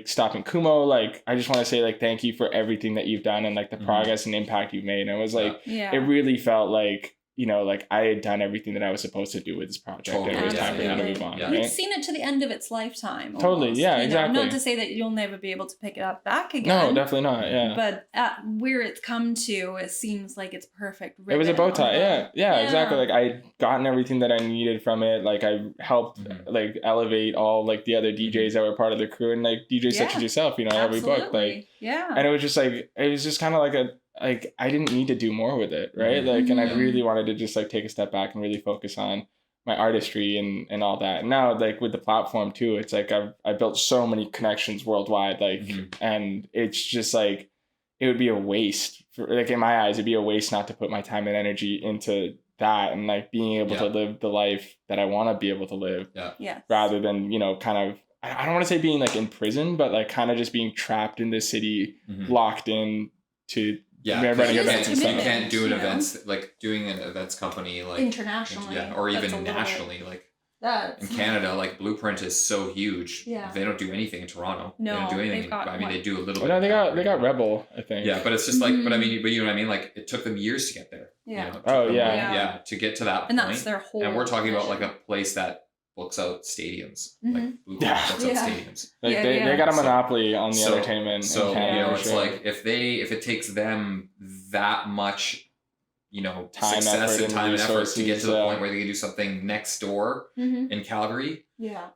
stopping Kumo, like I just want to say like thank you for everything that you've done and like the progress and impact you've made. And it was like it really felt like, you know, like I had done everything that I was supposed to do with this project. And it was time for me to move on. Yeah. Right? You've seen it to the end of its lifetime. Almost, totally. Yeah, exactly. Not to say that you'll never be able to pick it up back again. No, definitely not. Yeah. But at where it's come to, it seems like it's perfect. It was a bow tie. Yeah, exactly. Like I'd gotten everything that I needed from it. Like I helped like elevate all like the other DJs that were part of the crew, and like DJs such as yourself, you know, every book. Like and it was just like, it was just kind of like I didn't need to do more with it, right? Like, and I really wanted to just like take a step back and really focus on my artistry and all that. And now like with the platform too, it's like I built so many connections worldwide, like, and it's just like, it would be a waste for, like in my eyes, it'd be a waste not to put my time and energy into that and like being able to live the life that I want to be able to live rather than, you know, kind of, I don't want to say being like in prison, but like kind of just being trapped in this city, locked in to running events and stuff. You can't do an events, like doing an events company like internationally, or even nationally, like in Canada, like Blueprint is so huge. They don't do anything in Toronto. No, they don't do anything. They do a little bit. No, they got Rebel, I think. Yeah, but it's just like, but you know what I mean? Like it took them years to get there. Yeah. You know, to get to that point. And that's their whole. And we're talking about like a place that books out stadiums, like Blueprint books out stadiums. Like they got a monopoly on the entertainment. So you know, it's like if it takes them that much time, success effort, and time and effort to get to the resources, point where they can do something next door in Calgary. Yeah.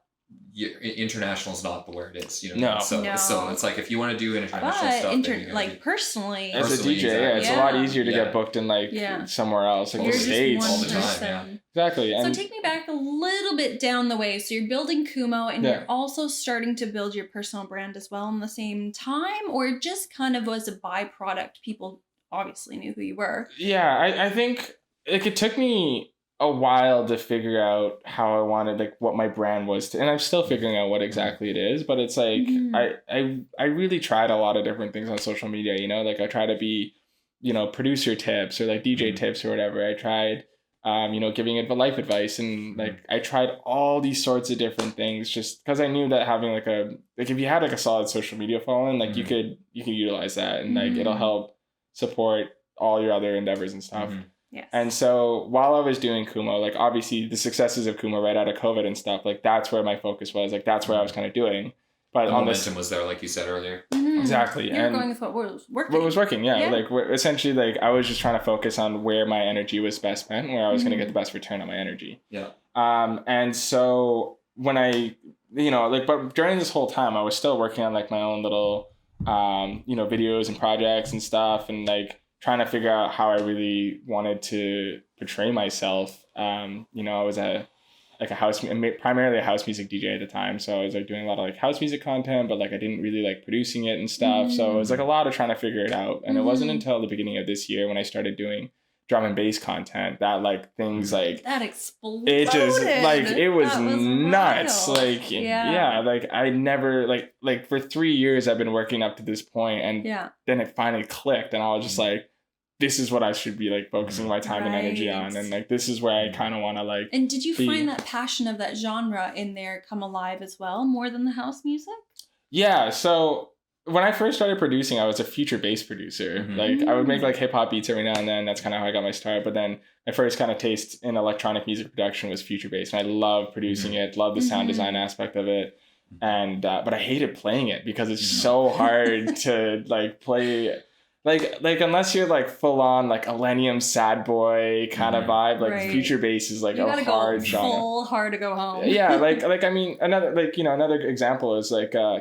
International is not where it is, No. So it's like if you want to do international stuff, personally, as a DJ, it's a lot easier to get booked in somewhere else, like you're the States all the time. Exactly. So take me back a little bit down the way. So you're building Kumo, and you're also starting to build your personal brand as well in the same time, or it just kind of was a byproduct? People obviously knew who you were. Yeah, I think it took me a while to figure out how I wanted, what my brand was, and I'm still figuring out what exactly it is, but it's like I really tried a lot of different things on social media, I try to be, producer tips or DJ tips or whatever. I tried giving it life advice, and I tried all these sorts of different things just because I knew that having if you had a solid social media following, you could utilize that, and it'll help support all your other endeavors and stuff. Yes. And so while I was doing Kumo, obviously the successes of Kumo right out of COVID and stuff, that's where my focus was. That's what I was kind of doing. But the momentum was there, like you said earlier. Exactly. You were going with what was working. What was working, yeah. Essentially, I was just trying to focus on where my energy was best spent, where I was going to get the best return on my energy. Yeah. And so when I, but during this whole time, I was still working on my own little, videos and projects and stuff, and trying to figure out how I really wanted to portray myself. I was primarily a house music DJ at the time. So I was doing a lot of house music content, but I didn't really producing it and stuff. So it was a lot of trying to figure it out. And it wasn't until the beginning of this year when I started doing drum and bass content that things that exploded. It just it was nuts. Wild. I never for 3 years I've been working up to this point, and then it finally clicked, and I was just this is what I should be focusing my time and energy on, and this is where I kind of want to And did you find that passion of that genre in there come alive as well, more than the house music? Yeah, so when I first started producing, I was a future bass producer. I would make hip hop beats every now and then. That's kind of how I got my start. But then my first kind of taste in electronic music production was future bass, and I love producing it, love the sound design aspect of it. And but I hated playing it because it's so hard to play. Unless you're full on Millennium sad boy kind of vibe, future bass is a hard genre. Full hard to go home. Yeah, I mean another another example is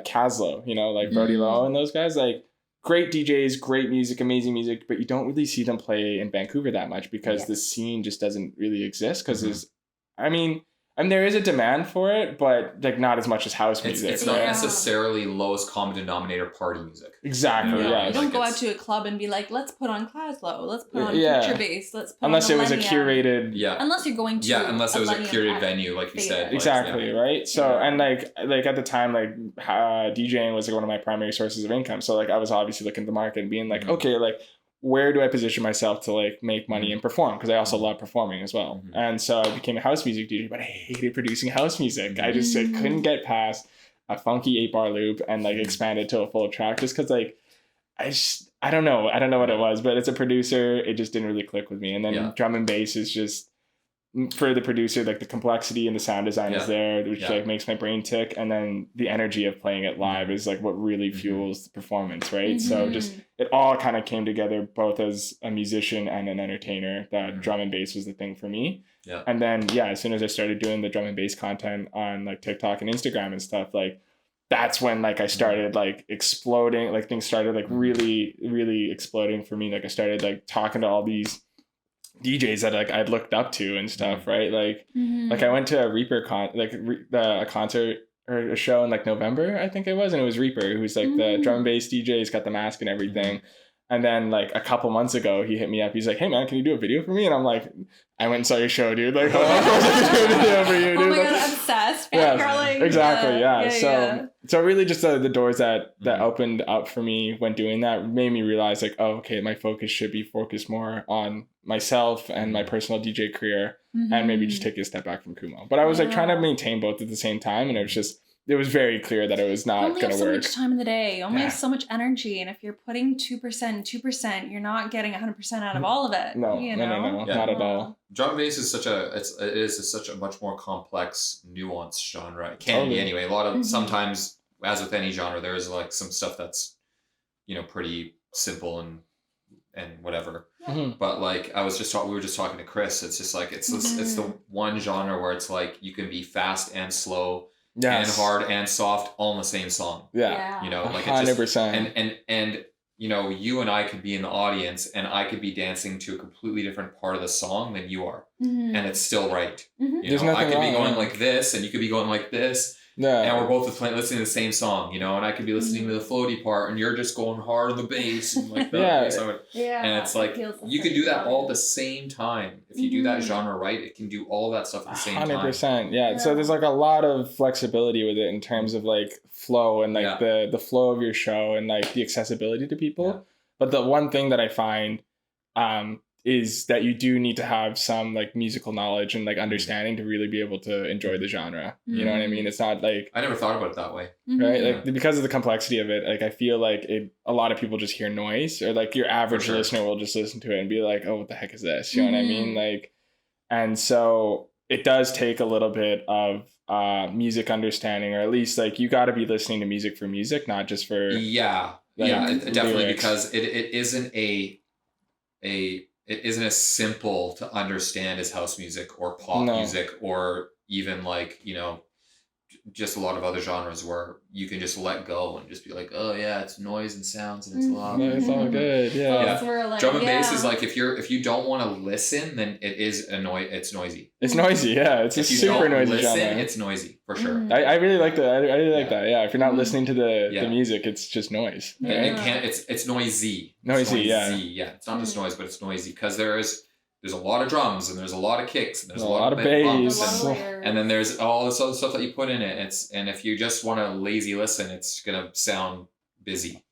Caslo, Brody Lowe and those guys, great DJs, great music, amazing music, but you don't really see them play in Vancouver that much because the scene just doesn't really exist because there is a demand for it, but not as much as house music. It's not necessarily lowest common denominator party music. Exactly. Yeah. You don't go out to a club and be let's put on Caslo, let's put on future bass, let's put unless on it was a curated. Yeah. Unless you're going to. Unless it was a curated venue, like you said. Exactly. Right. So and at the time DJing was one of my primary sources of income. So I was obviously looking at the market and being okay, where do I position myself to make money and perform? Because I also love performing as well. And so I became a house music DJ, but I hated producing house music. I just couldn't get past a funky 8-bar loop and expand it to a full track just because I don't know what it was, but as a producer, it just didn't really click with me. And then drum and bass is just, for the producer, the complexity and the sound design is there, which makes my brain tick, and then the energy of playing it live is what really fuels the performance, right? So just it all kind of came together, both as a musician and an entertainer, that drum and bass was the thing for me. And then as soon as I started doing the drum and bass content on TikTok and Instagram and stuff, that's when I started exploding, things started really really exploding for me. I started talking to all these DJs that I'd looked up to and stuff, right? I went to a Reaper a concert or a show in November, I think it was, and it was Reaper, who's the drum and bass DJ. He's got the mask and everything. And then a couple months ago, he hit me up. He's like, "Hey man, can you do a video for me?" And I'm like, "I went and saw your show, dude. Of course I can do a video for you, dude." Oh my god, obsessed, fangirling. Exactly, So really just the doors that opened up for me when doing that made me realize okay, my focus should be focused more on myself and my personal DJ career, and maybe just take a step back from Kumo. But I was trying to maintain both at the same time, and it was very clear that it was not going to work. You only have so much time in the day. You only have so much energy. And if you're putting 2%, you're not getting 100% out of all of it. No, not at all. Drum and bass is such a much more complex, nuanced genre. It can be anyway. A lot of sometimes, as with any genre, there is some stuff that's, pretty simple and whatever. But like we were just talking to Chris. It's just like it's the one genre where it's like you can be fast and slow, and hard and soft all in the same song. Yeah. You know, like 100%. And you know, you and I could be in the audience and I could be dancing to a completely different part of the song than you are. And it's still right. You know, I could be going like this and you could be going like this. And we're both listening to the same song, you know, and I could be listening to the floaty part and you're just going hard on the bass and like that. And it's like you can do that all at the same time. If you do that genre right, it can do all that stuff at the same time. 100%. Yeah. So there's like a lot of flexibility with it in terms of like flow and like the flow of your show and like the accessibility to people. But the one thing that I find is that you do need to have some like musical knowledge and like understanding to really be able to enjoy the genre. You know what I mean? It's not like, I never thought about it that way. Right? Like because of the complexity of it, like I feel like a lot of people just hear noise, or like your average listener will just listen to it and be like, oh, what the heck is this? You know what I mean? Like, and so it does take a little bit of music understanding, or at least like you got to be listening to music for music, not just for definitely lyrics. Because it isn't as simple to understand as house music or pop music, or even like, you know, just a lot of other genres where you can just let go and just be like, oh yeah, it's noise and sounds and it's loud. It's all good. Like, drum and bass is like, if you don't want to listen, then it's noisy. It's noisy. Yeah. It's a super noisy genre. It's noisy for sure. I really like that. I really like that. Yeah. If you're not listening to the music, it's just noise. It's noisy. Noisy. Yeah. It's not just noise, but it's noisy because there's a lot of drums and there's a lot of kicks and there's a lot of bass and then there's all this other stuff that you put in it. And if you just want to lazy listen, it's gonna sound busy.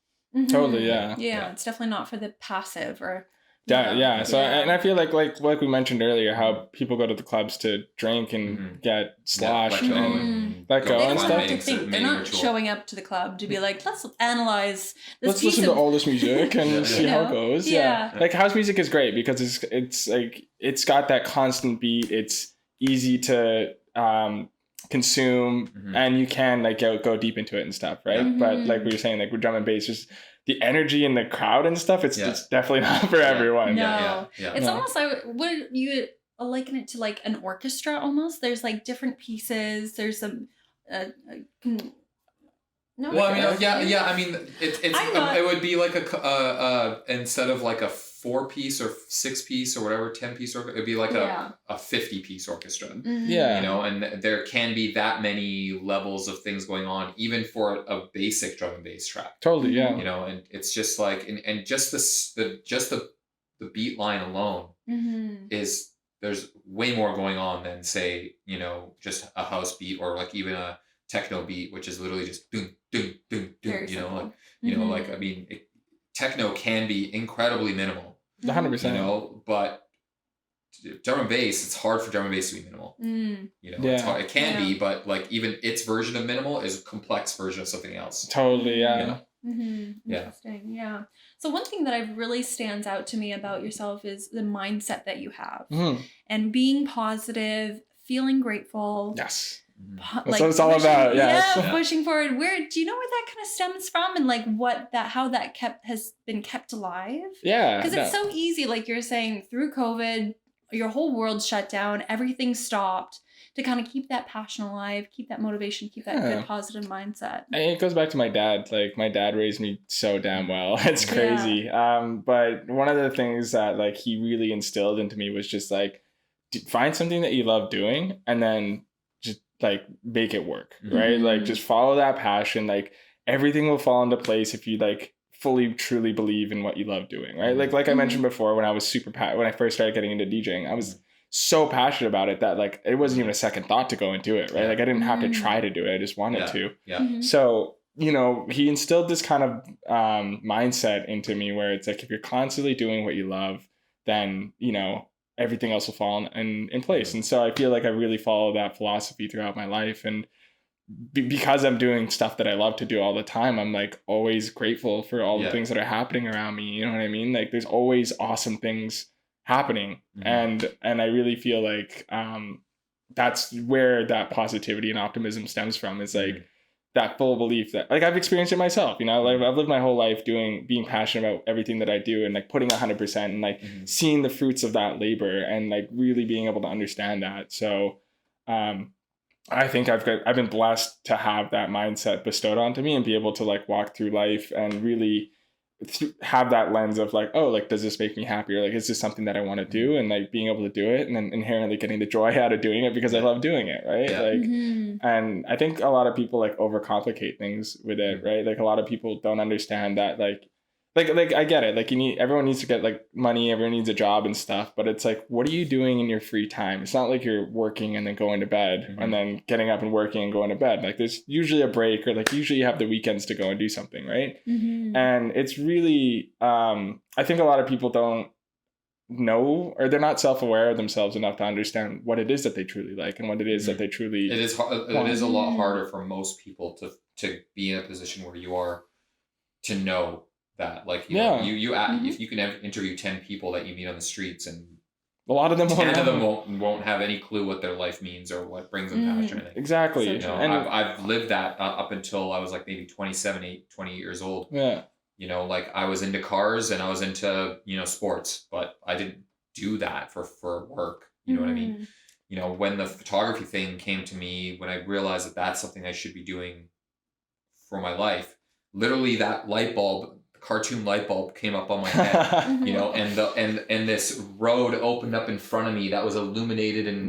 Totally, yeah. It's definitely not for the passive or. So and I feel like we mentioned earlier, how people go to the clubs to drink and get sloshed and let go and stuff. stuff. Have to think. They're not showing up to the club to be like, let's analyze this. Let's listen to all this music and see how it goes. Like house music is great because it's like it's got that constant beat. It's easy to consume and you can like go deep into it and stuff, right? But like we were saying, like with drum and bass, just the energy in the crowd and stuff, it's definitely not for everyone. It's almost like, would you liken it to like an orchestra almost? There's like different pieces. There's some I mean, it would be like a instead of like a 4-piece or 6-piece or whatever 10-piece orchestra, it'd be like a 50-piece orchestra. You know, and there can be that many levels of things going on even for a basic drum and bass track. Totally, you know, and it's just like and just the beat line alone is, there's way more going on than say, you know, just a house beat or like even a techno beat, which is literally just doom doom doom doom. You know, like you know, like I mean, techno can be incredibly minimal. 100%. You know, but drum and bass, it's hard for drum and bass to be minimal. You know, it's hard. It can be, but like even its version of minimal is a complex version of something else. Totally, yeah. You know? Interesting, yeah. So one thing that really stands out to me about yourself is the mindset that you have, and being positive, feeling grateful. Yes. That's what it's all about. Pushing forward. Do you know where that kind of stems from, and like how that has been kept alive? Because it's so easy, like you're saying, through COVID, your whole world shut down, everything stopped, to kind of keep that passion alive, keep that motivation, keep that good positive mindset. And it goes back to my dad. Like my dad raised me so damn well. It's crazy. But one of the things that like he really instilled into me was just like, find something that you love doing and then like make it work, right? Like just follow that passion. Like everything will fall into place if you like fully truly believe in what you love doing, right? Like I mentioned before, when I was when I first started getting into DJing, I was so passionate about it that like it wasn't even a second thought to go and do it, right? Like I didn't have to try to do it, I just wanted to. So you know, he instilled this kind of mindset into me where it's like, if you're constantly doing what you love, then you know everything else will fall in place. And so I feel like I really follow that philosophy throughout my life. And because I'm doing stuff that I love to do all the time, I'm like always grateful for all the things that are happening around me. You know what I mean? Like there's always awesome things happening. And I really feel like that's where that positivity and optimism stems from. It's like, that full belief that like I've experienced it myself, you know, like I've lived my whole life being passionate about everything that I do and like putting 100% and like seeing the fruits of that labor and like really being able to understand that. So I think I've been blessed to have that mindset bestowed onto me and be able to like walk through life and really have that lens of like, oh, like, does this make me happy? Or like, is this something that I want to do? And like being able to do it and then inherently getting the joy out of doing it because I love doing it. Right. Yeah. Like, and I think a lot of people like overcomplicate things with it. Right. Like a lot of people don't understand that like I get it. Like everyone needs to get like money, everyone needs a job and stuff, but it's like, what are you doing in your free time? It's not like you're working and then going to bed and then getting up and working and going to bed. Like there's usually a break or like usually you have the weekends to go and do something, right? And it's really, I think a lot of people don't know or they're not self-aware of themselves enough to understand what it is that they truly like and what it is that they truly It is a lot harder for most people to be in a position where you are to know that, like, you know, if you can interview 10 people that you meet on the streets and a lot of them 10 of them won't have any clue what their life means or what brings them passion. Exactly. So, you know, and I've lived that up until I was like maybe 28 years old. Yeah. You know, like I was into cars and I was into, you know, sports, but I didn't do that for work. You know what I mean? You know, when the photography thing came to me, when I realized that that's something I should be doing for my life, literally that cartoon light bulb came up on my head, you know, and this road opened up in front of me that was illuminated in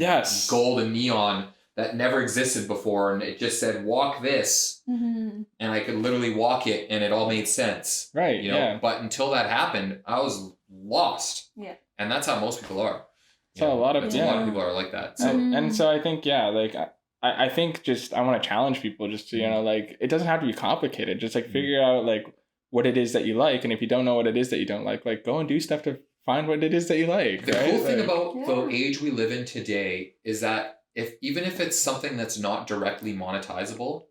gold and neon that never existed before, and it just said walk this, and I could literally walk it and it all made sense, right? You know, but until that happened I was lost, and that's how most people are. So a lot of people are like that. So and so I think like I think just I want to challenge people just to, you know, like it doesn't have to be complicated, just like figure out like what it is that you like, and if you don't know what it is that you don't like go and do stuff to find what it is that you like. The cool thing about the age we live in today is that even if it's something that's not directly monetizable,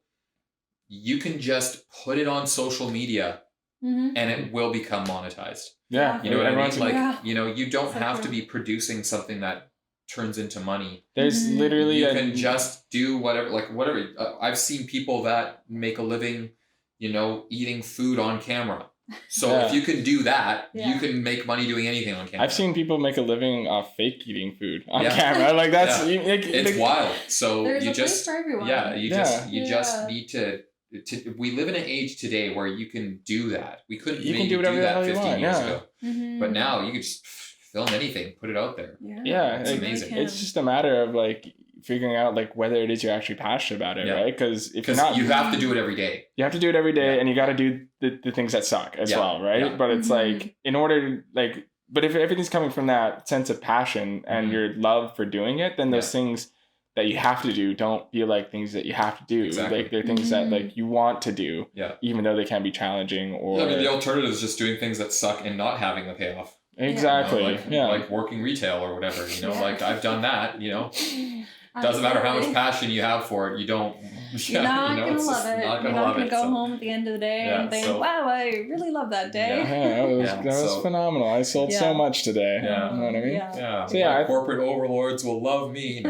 you can just put it on social media and it will become monetized. Yeah. You know what I mean? Like, you know, you don't have to be producing something that turns into money. There's literally you can just do whatever. I've seen people that make a living, you know, eating food on camera. So if you can do that, you can make money doing anything on camera. I've seen people make a living off fake eating food on camera. Like that's it's wild. So there's a place for everyone. you just need to. We live in an age today where you can do that. We couldn't maybe do that 15 years ago, but now you can just film anything, put it out there. It's amazing. It's just a matter of like figuring out like whether it is you're actually passionate about it, right? Because if you're not, you have to do it every day. You have to do it every day, and you got to do the things that suck as well, right? But it's like in order like, but if everything's coming from that sense of passion and your love for doing it, then those things that you have to do don't feel like things that you have to do. Like they're things that like you want to do, even though they can be challenging. Or I mean, the alternative is just doing things that suck and not having a payoff. Exactly. You know, like working retail or whatever. You know, like I've done that. You know. Doesn't matter how much passion you have for it, you're not gonna love it. You're not gonna go home at the end of the day and think, "Wow, I really love that day." That was phenomenal. I sold so much today. You know what I mean? So corporate overlords will love me.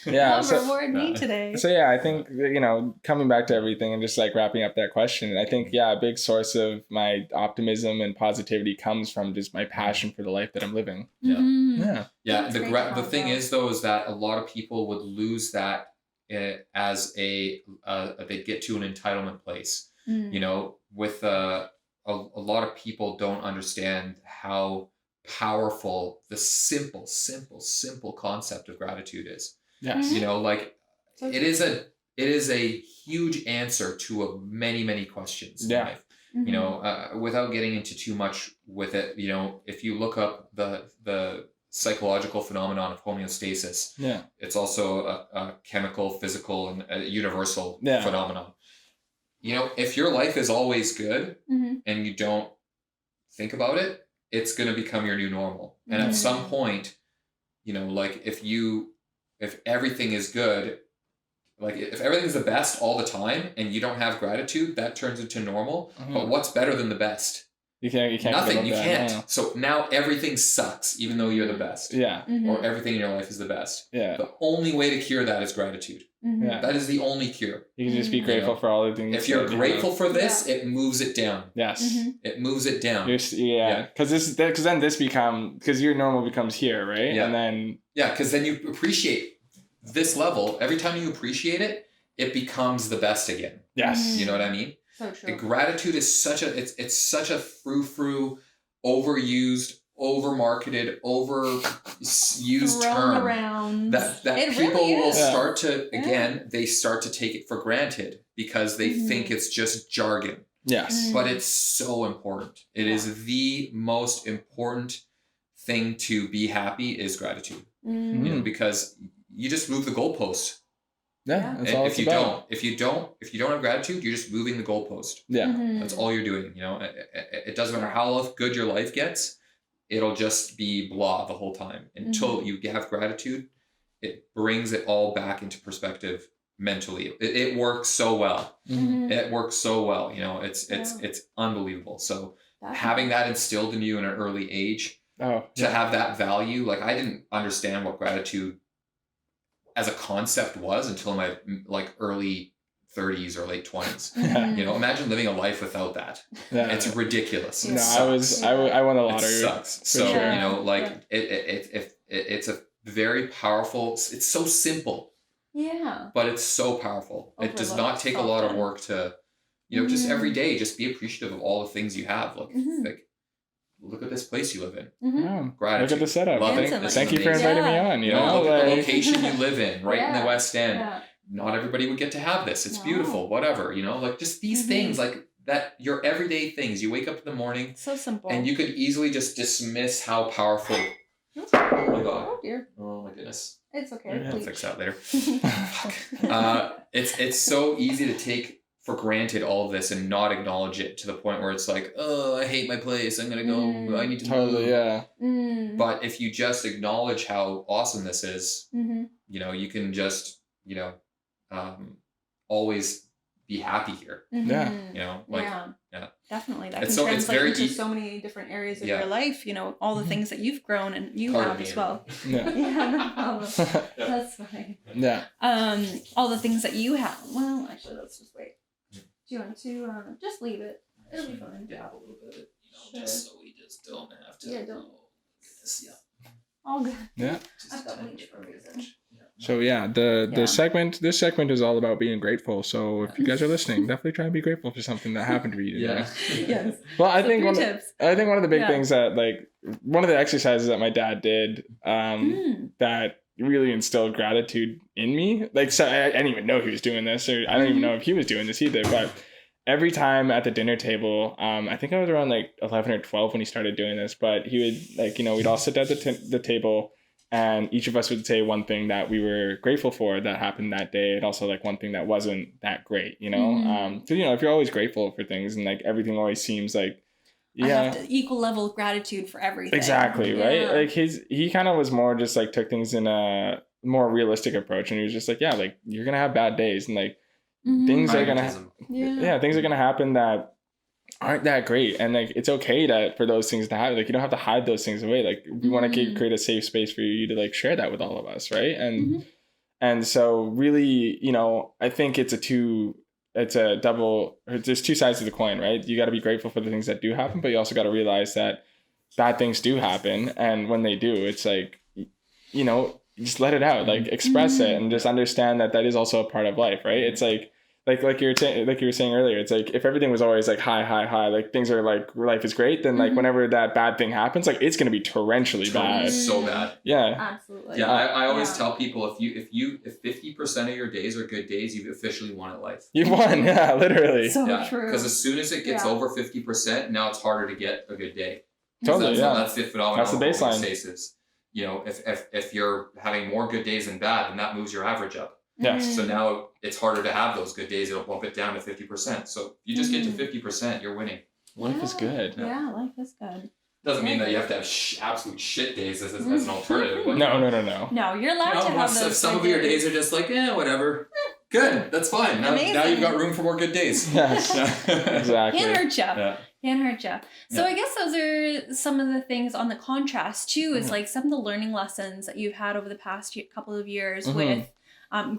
Reward me today. So I think, you know, coming back to everything and just like wrapping up that question, I think a big source of my optimism and positivity comes from just my passion for the life that I'm living. The thing is though is that a lot of people would lose that as they get to an entitlement place. You know, with a lot of people don't understand how powerful the simple concept of gratitude is. You know, like it is a huge answer to many questions in life. You know, without getting into too much with it, you know, if you look up the psychological phenomenon of homeostasis, it's also a chemical, physical, and a universal phenomenon. You know, if your life is always good and you don't think about it, it's going to become your new normal. And at some point, you know, like if everything is good, like if everything's the best all the time and you don't have gratitude, that turns into normal. But what's better than the best? You can't nothing. You that, can't. no. So now everything sucks, even though you're the best. Yeah. Or everything in your life is the best. Yeah. The only way to cure that is gratitude. Yeah. That is the only cure. You can just be grateful for all the things. If you're grateful for this, it moves it down. Yes. It moves it down. Because then because your normal becomes here, right? Yeah. And then because then you appreciate this level. Every time you appreciate it, it becomes the best again. Yes. You know what I mean? So true. The gratitude is such a frou-frou, overused, over-marketed, overused term around. that people really will start to they start to take it for granted because they think it's just jargon. Yes. But it's so important. It is the most important thing to be happy is gratitude. You know, because you just move the goalpost. Yeah, that's all if you don't have gratitude, you're just moving the goalpost. Yeah, that's all you're doing. You know, it doesn't matter how good your life gets; it'll just be blah the whole time. Until you have gratitude, it brings it all back into perspective mentally. It works so well. It works so well. You know, it's unbelievable. So having that instilled in you in an early age, to have that value, like I didn't understand what gratitude as a concept was until my early 30s or late 20s. You know, imagine living a life without that. It's ridiculous. I won the lottery. It sucks. So you know, it's a very powerful. It's so simple. Yeah. But it's so powerful. It does not take a lot of work to, you know, just every day, just be appreciative of all the things you have. Like look at this place you live in. Gratitude. Look at the setup. Love it. Thank you for inviting me on. You know, look at the location you live in, right in the West End. Not everybody would get to have this. It's beautiful. Whatever, you know, like just these things, like that. Your everyday things. You wake up in the morning. So simple. And you could easily just dismiss how powerful. Oh my god. Oh dear. Oh my goodness. It's okay. I'll fix that later. It's so easy to take for granted all of this and not acknowledge it to the point where it's like, oh, I hate my place. I'm gonna go. I need to move. But if you just acknowledge how awesome this is, you know, you can just, you know, always be happy here. Yeah. You know, definitely. That can translate into so many different areas of your life. You know, all the things that you've grown and you have as well. Yeah. No problem. That's fine. Yeah. All the things that you have. Well, actually, let's just wait. Do you want to just leave it? It'll be fine. Dab a little bit, you know, just so we just don't have to. Yeah, don't. Yeah. All good. Yeah. I've got bleach for a reason. So this segment is all about being grateful. So if you guys are listening, definitely try and be grateful for something that happened to you today. Yes. Well, I think one of the big things that one of the exercises that my dad did that really instilled gratitude in me. So I didn't even know he was doing this, or I don't even know if he was doing this either. But every time at the dinner table, I think I was around 11 or 12 when he started doing this. But he would we'd all sit at the table. And each of us would say one thing that we were grateful for that happened that day, and also one thing that wasn't that great, you know. So if you're always grateful for things and everything always seems I have the equal level of gratitude for everything. Exactly, right? He kind of was more just took things in a more realistic approach, and he was just you're gonna have bad days, and things are gonna things are gonna happen that aren't that great, and it's okay for those things to happen. You don't have to hide those things away. We want to create a safe space for you to share that with all of us, right? And and so really, I think there's two sides to the coin, right? You got to be grateful for the things that do happen, but you also got to realize that bad things do happen, and when they do, it's just let it out, express it, and just understand that is also a part of life, right? It's like you were saying earlier, it's if everything was always high, things are life is great, then whenever that bad thing happens, it's going to be torrentially bad. So bad. Yeah. Absolutely. Yeah. I always tell people if 50% of your days are good days, you've officially won at life. You've won. Yeah, literally. So true. Because as soon as it gets over 50%, now it's harder to get a good day. Totally. That's the phenomenon. That's the baseline. If you're having more good days than bad, then that moves your average up. Yes. So now it's harder to have those good days. It'll bump it down to 50%. So if you just get to 50%, you're winning. Life is good. Yeah, life is good. Doesn't mean that you have to have absolute shit days as an alternative. No. No, you're allowed to have those. If some of your days are just whatever. Good. That's fine. Now you've got room for more good days. Yes. Exactly. Can't hurt ya. Yeah. Can't hurt ya. So I guess those are some of the things on the contrast too, is like some of the learning lessons that you've had over the past couple of years with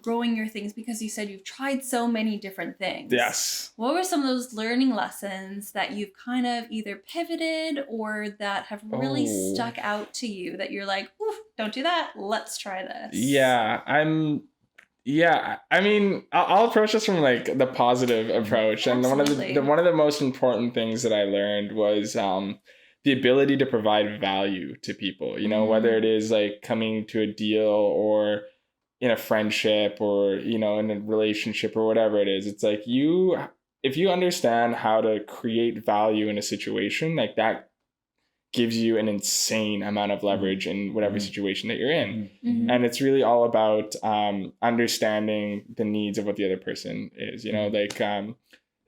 growing your things, because you said you've tried so many different things. Yes. What were some of those learning lessons that you've kind of either pivoted or that have really stuck out to you that you're like, ooh, don't do that. Let's try this. Yeah, I mean, I'll approach this from like the positive approach. Absolutely. And one of the most important things that I learned was the ability to provide value to people, you know, whether it is like coming to a deal or in a friendship or, you know, in a relationship or whatever it is. It's like if you understand how to create value in a situation, like that gives you an insane amount of leverage in whatever situation that you're in. And it's really all about understanding the needs of what the other person is, you know, like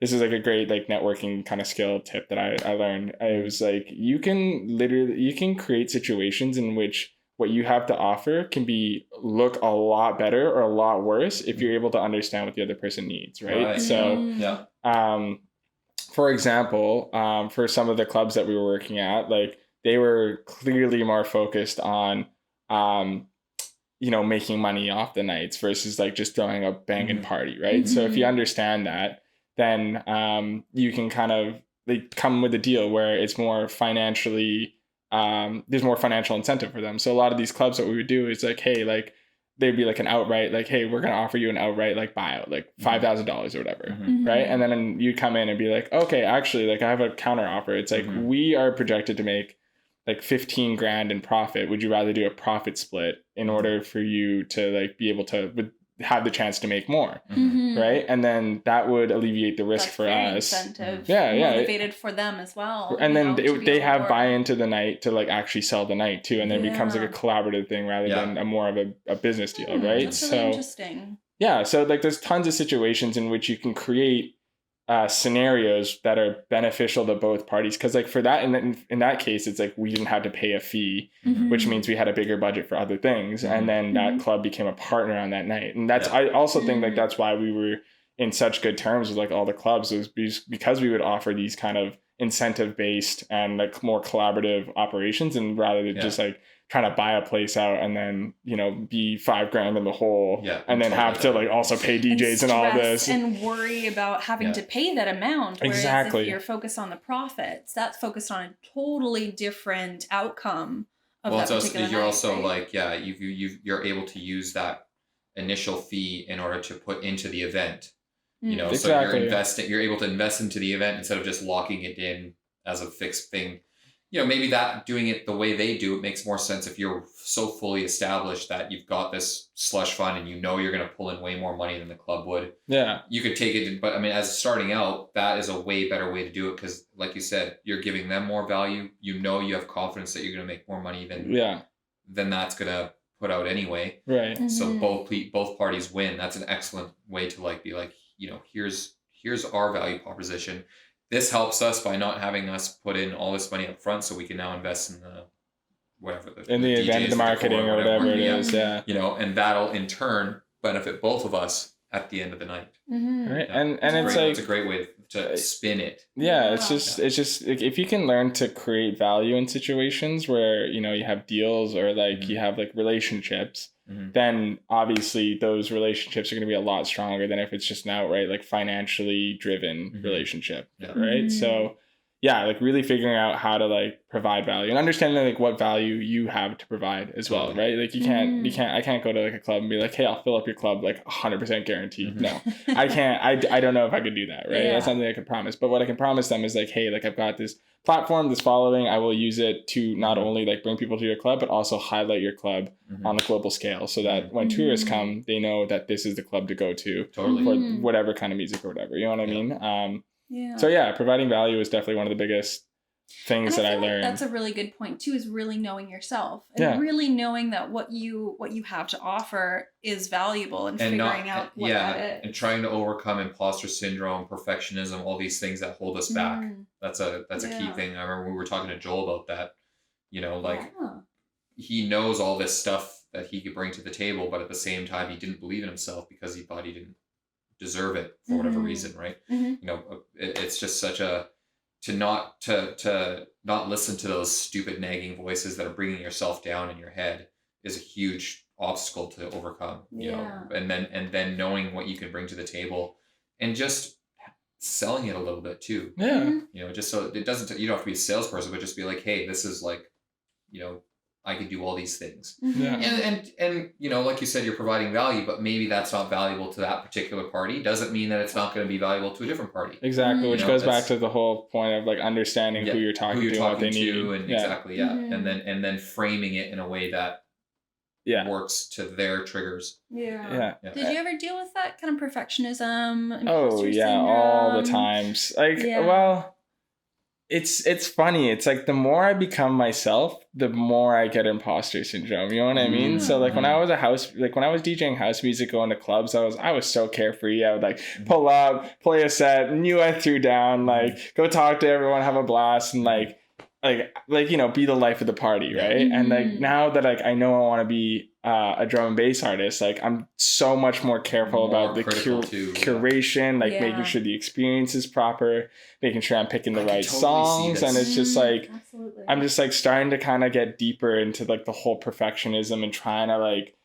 this is like a great like networking kind of skill tip that I learned. It was like you can create situations in which what you have to offer can look a lot better or a lot worse if you're able to understand what the other person needs, right? So for example, for some of the clubs that we were working at, like they were clearly more focused on, you know, making money off the nights versus like just throwing a banging party, right? So if you understand that, then you can kind of like come with a deal where it's more financially, there's more financial incentive for them. So a lot of these clubs, what we would do is like, hey, like they'd be like an outright, like, hey, we're going to offer you an outright like buyout, like $5,000 or whatever. Right. And then you come in and be like, okay, actually, like I have a counter offer. It's like, we are projected to make like 15 grand in profit. Would you rather do a profit split in order for you to like be able to have the chance to make more? Right. And then that would alleviate the risk for us. Incentive. Motivated for them as well. And then they have buy-in to the night to like actually sell the night too. And then it becomes like a collaborative thing rather than a more of a business deal. Right. That's really interesting. Yeah. So like there's tons of situations in which you can create scenarios that are beneficial to both parties. Cause like for that, in that case, it's like we didn't have to pay a fee, which means we had a bigger budget for other things. And then that club became a partner on that night. And that's, I also think like that's why we were in such good terms with like all the clubs, was because we would offer these kind of incentive based and like more collaborative operations, and rather than just like trying to buy a place out and then, you know, be $5,000 in the hole and then have to like also pay DJs and all this and worry about having to pay that amount. Whereas exactly. if you're focused on the profits, that's focused on a totally different outcome of that particular night. You're also like, you're able to use that initial fee in order to put into the event. You know, so you're able to invest into the event instead of just locking it in as a fixed thing. You know, maybe that doing it the way they do, it makes more sense if you're so fully established that you've got this slush fund and you know you're going to pull in way more money than the club would. Yeah. You could take it, but I mean, as starting out, that is a way better way to do it because, like you said, you're giving them more value. You know, you have confidence that you're going to make more money than that's going to put out anyway. Right. So both parties win. That's an excellent way to like be like, you know, here's our value proposition. This helps us by not having us put in all this money up front, so we can now invest in the whatever the event, the marketing, or whatever it is. Yeah, you know, and that'll in turn benefit both of us at the end of the night. Right, and it's a great way to spin it. Yeah, it's just if you can learn to create value in situations where, you know, you have deals or like you have like relationships. Then obviously those relationships are going to be a lot stronger than if it's just an outright like financially driven relationship, right? So yeah, like really figuring out how to like provide value and understanding like what value you have to provide as well, right? Like I can't go to like a club and be like, hey, I'll fill up your club like 100% guaranteed. No, I can't. I don't know if I could do that, right? That's something I could promise. But what I can promise them is like, hey, like I've got this platform, this following. I will use it to not only like bring people to your club, but also highlight your club on a global scale, so that when tourists come, they know that this is the club to go to for whatever kind of music or whatever. You know what I mean? So yeah, providing value is definitely one of the biggest things that I learned. That's a really good point too, is really knowing yourself and really knowing that what you have to offer is valuable and figuring out what that is. And trying to overcome imposter syndrome, perfectionism, all these things that hold us back. That's a key thing. I remember we were talking to Joel about that. You know, like he knows all this stuff that he could bring to the table, but at the same time he didn't believe in himself because he thought he didn't deserve it for whatever reason, right? You know, it's just such a to not listen to those stupid nagging voices that are bringing yourself down in your head is a huge obstacle to overcome. You know, and then knowing what you can bring to the table, and just selling it a little bit too. You know, just so it doesn't. You don't have to be a salesperson, but just be like, hey, this is like, you know, I can do all these things. And you know, like you said, you're providing value, but maybe that's not valuable to that particular party. Doesn't mean that it's not going to be valuable to a different party. Exactly, which you know, goes back to the whole point of like understanding who you're talking to, what they need, and exactly, and then framing it in a way that works to their triggers. Did you ever deal with that kind of perfectionism? Oh yeah, syndrome? All the times. Like, well, it's funny. It's like the more I become myself, the more I get imposter syndrome. You know what I mean? So like when I was DJing house music, going to clubs, I was so carefree. I would like pull up, play a set, knew I threw down, like go talk to everyone, have a blast, and like you know, be the life of the party, right? And like now that like I know I want to be a drum and bass artist, like I'm so much more careful about the curation, like making sure the experience is proper, making sure I'm picking the right songs, and it's just like I'm just like starting to kind of get deeper into like the whole perfectionism and trying to like,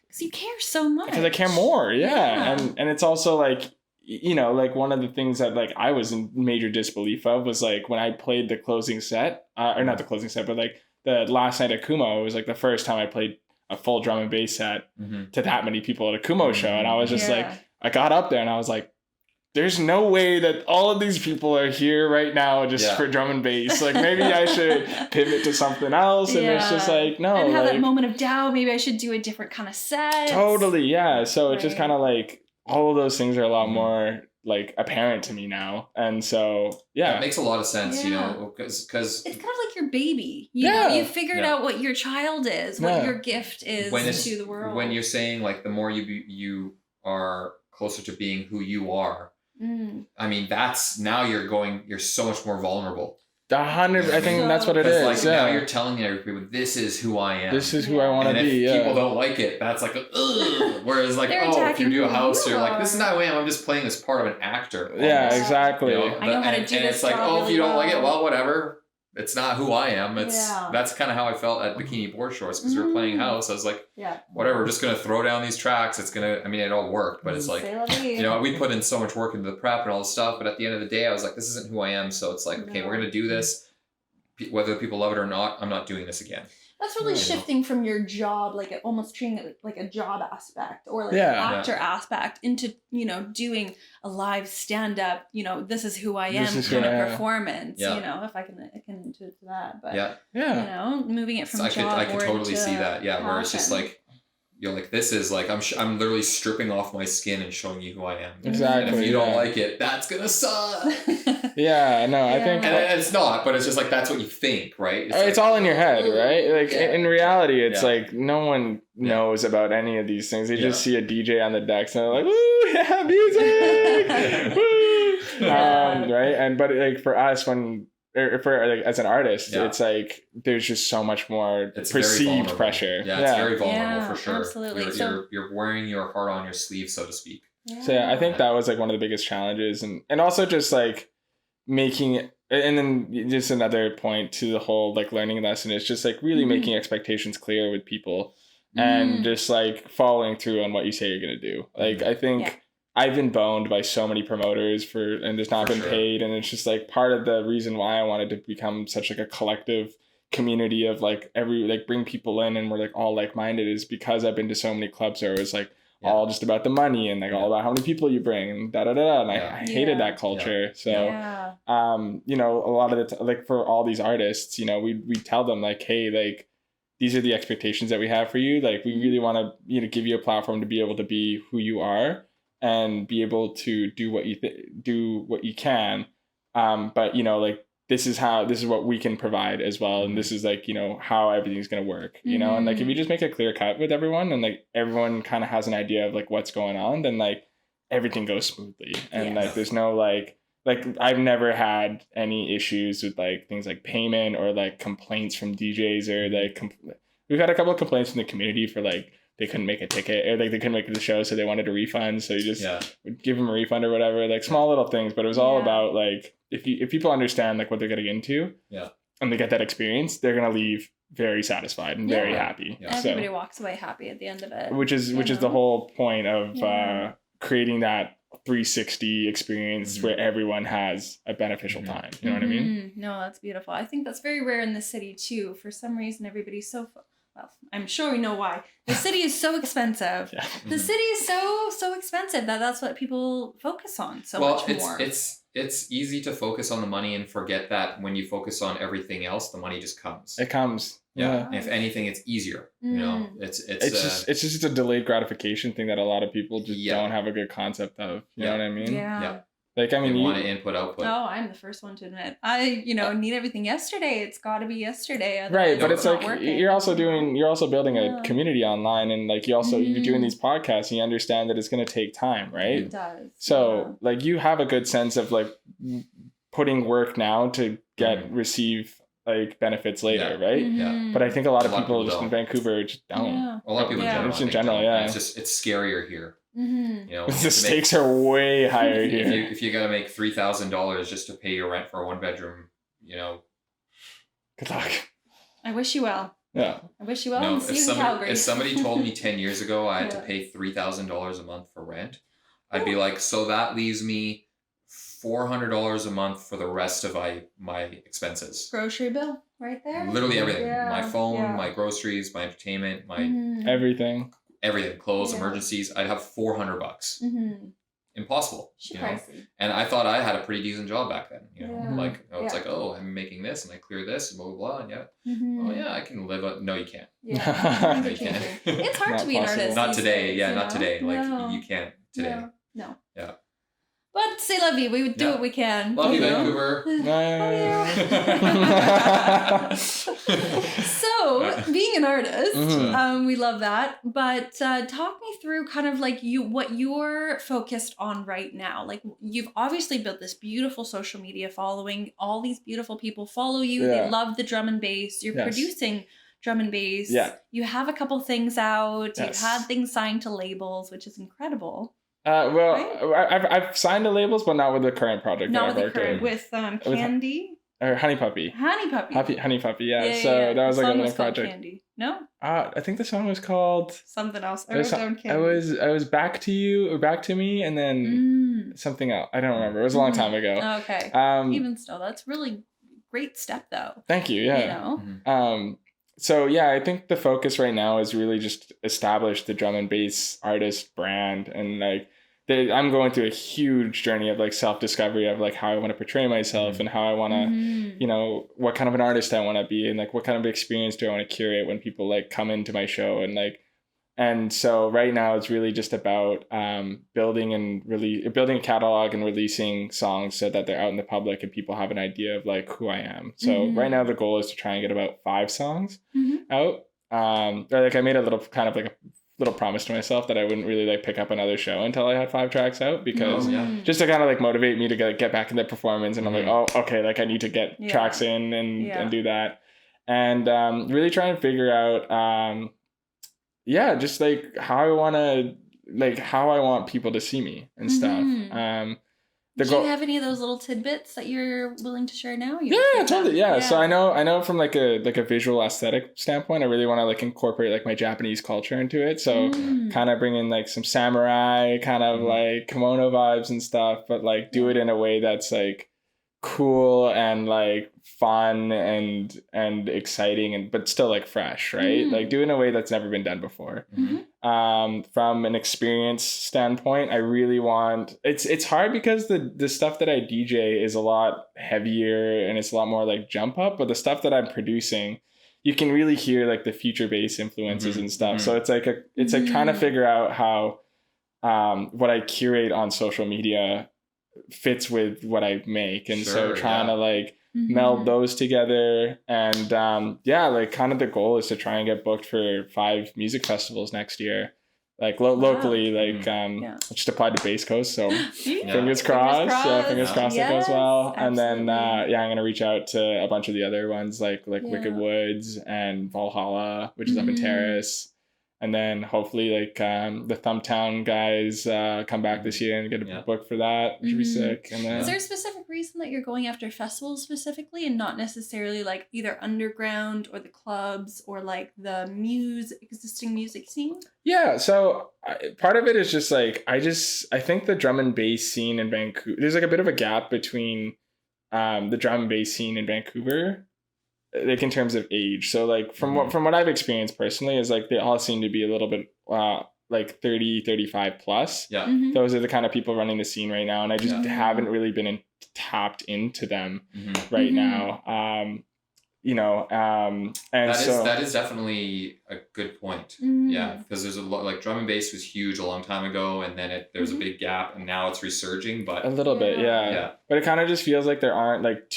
because you care so much, because I care more, and it's also like, you know, like one of the things that like I was in major disbelief of was like when I played the closing set, or not the closing set, but like the last night at Kumo, it was like the first time I played a full drum and bass set to that many people at a Kumo show. And I was just like, I got up there and I was like, there's no way that all of these people are here right now just for drum and bass. Like maybe I should pivot to something else. And it's just like, no. And have like, that moment of doubt. Maybe I should do a different kind of set. Totally. Yeah. So it's just kind of like, all of those things are a lot more like apparent to me now. And so, That makes a lot of sense, you know, because it's kind of like your baby, you know, you figured out what your child is, what your gift is to the world. When you're saying like, the more you are closer to being who you are, I mean, that's now you're so much more vulnerable. 100. I think that's what it is. Like now you're telling everybody, this is who I am. This is who I want to be. If people don't like it, that's like, ugh. Whereas like, if you do a house, you're like, this is not who I am. I'm just playing as part of an actor. Almost. Yeah, exactly. You know? I know how to do and this it's like, job if you don't like it, well, whatever. It's not who I am. That's kind of how I felt at Bikini Board Shorts, because we were playing house. I was like, whatever, we're just gonna throw down these tracks. It's gonna, I mean, it all worked, but it's like, you know, we put in so much work into the prep and all this stuff. But at the end of the day, I was like, this isn't who I am. So it's like, okay, we're gonna do this. Whether people love it or not, I'm not doing this again. That's really shifting from your job, like almost treating it like a job aspect or like an actor aspect into, you know, doing a live stand up, you know, this is who I am kind of performance, you know, if I can do it to that. But, you know, moving it from I could totally see that. Yeah. Passion. Where it's just like, you're like, this is like, I'm literally stripping off my skin and showing you who I am. Exactly. And if you don't like it, that's gonna suck. I think. And it's not, but it's just like, that's what you think, right? It's all in your head, right? Like in reality, it's like no one knows about any of these things. They just see a DJ on the decks and they're like, "Woo, yeah, music!" Woo! Right? And but like for us, for like as an artist, it's like there's just so much more perceived pressure. Yeah, it's very vulnerable for sure. Absolutely. You're wearing your heart on your sleeve, so to speak. So I think that was like one of the biggest challenges, and also just like making it, and then just another point to the whole like learning lesson is just like really making expectations clear with people, and just like following through on what you say you're gonna do. Like I think. I've been boned by so many promoters and just not been paid. And it's just like part of the reason why I wanted to become such like a collective community of like bring people in and we're like all like-minded is because I've been to so many clubs where it was like all just about the money and like all about how many people you bring and da-da-da-da. And I hated that culture. So, you know, a lot of the like for all these artists, you know, we tell them like, hey, like, these are the expectations that we have for you. Like, we really want to, you know, give you a platform to be able to be who you are. And be able to do what you can, but you know, like this is what we can provide as well, and this is like, you know, how everything's gonna work, you know, and like if you just make a clear cut with everyone, and like everyone kind of has an idea of like what's going on, then like everything goes smoothly, and like there's no like I've never had any issues with like things like payment or like complaints from DJs or like we've had a couple of complaints from the community for like they couldn't make a ticket, or like they couldn't make the show, so they wanted a refund. So you just would give them a refund or whatever, like small little things. But it was all about like if people understand like what they're getting into, and they get that experience, they're gonna leave very satisfied and very happy. Everybody walks away happy at the end of it. Which is the whole point of creating that 360 experience where everyone has a beneficial time. You know what I mean? No, that's beautiful. I think that's very rare in the city too. For some reason, everybody's so well, I'm sure we know why. The city is so expensive. The city is so expensive that's what people focus on much more. It's easy to focus on the money and forget that when you focus on everything else, the money just comes. It comes. Yeah. And if anything, it's easier. You know, it's just a delayed gratification thing that a lot of people just don't have a good concept of. You know what I mean? Yeah. Like, I mean, you want to input, output. Oh, I'm the first one to admit. I need everything yesterday. It's got to be yesterday. Right, but it's like you're also building a community online, and like you're doing these podcasts, and you understand that it's going to take time, right? It does. So like you have a good sense of like putting work now to receive like benefits later, right? Yeah. But I think a lot of people just in Vancouver just don't. Yeah. A lot of people in general, it's scarier here. You know, the stakes are way higher here. If you gotta make $3,000 just to pay your rent for a 1-bedroom, you know, good luck. I wish you well. Yeah, I wish you well. No, if somebody told me 10 years ago I had to pay $3,000 a month for rent, I'd be like, so that leaves me $400 a month for the rest of my expenses. Grocery bill, right there. Literally everything. My phone, my groceries, my entertainment, my everything, clothes, emergencies. I'd have $400. Impossible. Pricey. And I thought I had a pretty decent job back then. You know, like it's like, oh, I'm making this and I clear this and blah blah blah. And oh yeah, I can live. No, you can't. Yeah, no, you can't. It's hard to be an artist. Not today. Not today. Like you can't today. No. Yeah. But say love you. We would do what we can. Love you, Vancouver. So, being an artist, we love that. But talk me through kind of like what you're focused on right now. Like you've obviously built this beautiful social media following. All these beautiful people follow you. They love the drum and bass. You're producing drum and bass. You have a couple things out. You've had things signed to labels, which is incredible. I've signed to labels, but not with the current project. Not with the current, with Candy or Honey Puppy. Honey Puppy. Yeah. So that was like another project. Candy. No. I think the song was called something else. I wrote down Candy. I was Back to You or Back to Me, and then something else. I don't remember. It was a long time ago. Okay. Even still, that's really great step though. Thank you. Yeah. You know. So yeah, I think the focus right now is really just establish the drum and bass artist brand, and like I'm going through a huge journey of like self-discovery of like how I want to portray myself and how I want to, you know, what kind of an artist I want to be, and like what kind of experience do I want to curate when people like come into my show, and so right now it's really just about building a catalog and releasing songs so that they're out in the public and people have an idea of like who I am. So right now the goal is to try and get about 5 songs out. Or like I made a little promise to myself that I wouldn't really like pick up another show until I had 5 tracks out, because just to kind of like motivate me to get back in the performance. And I'm like, oh, okay, like I need to get tracks in and do that, and really try and figure out just like how I want people to see me and stuff. Do you have any of those little tidbits that you're willing to share now? Totally. Yeah. So I know from like a visual aesthetic standpoint, I really want to like incorporate like my Japanese culture into it. So kind of bring in like some samurai kind of like kimono vibes and stuff, but like do it in a way that's like cool and like fun and exciting but still like fresh, right? Like do it in a way that's never been done before. From an experience standpoint, I really want it's hard because the stuff that I DJ is a lot heavier and it's a lot more like jump up, but the stuff that I'm producing, you can really hear like the future bass influences and stuff. So it's like trying to figure out how what I curate on social media fits with what I make, and so trying to like meld those together, and like kind of the goal is to try and get booked for 5 music festivals next year, like locally, like just applied to Bass Coast, so fingers crossed it goes well. Absolutely. And then I'm gonna reach out to a bunch of the other ones like Wicked Woods and Valhalla, which is up in Terrace, And then hopefully like the Thumbtown guys come back this year and get a book for that, which would be sick. And then, is there a specific reason that you're going after festivals specifically and not necessarily like either underground or the clubs or like the existing music scene? Yeah, so part of it is just like I think the drum and bass scene in Vancouver, there's like a bit of a gap between the drum and bass scene in Vancouver, like in terms of age. So like from what I've experienced personally is like they all seem to be a little bit like 30, 35 plus. Yeah. Those are the kind of people running the scene right now, and I just haven't really been tapped into them right now. You know, and that is definitely a good point. Yeah, because there's a lot, like drum and bass was huge a long time ago, and then there's a big gap, and now it's resurging. But a little bit, yeah. But it kind of just feels like there aren't like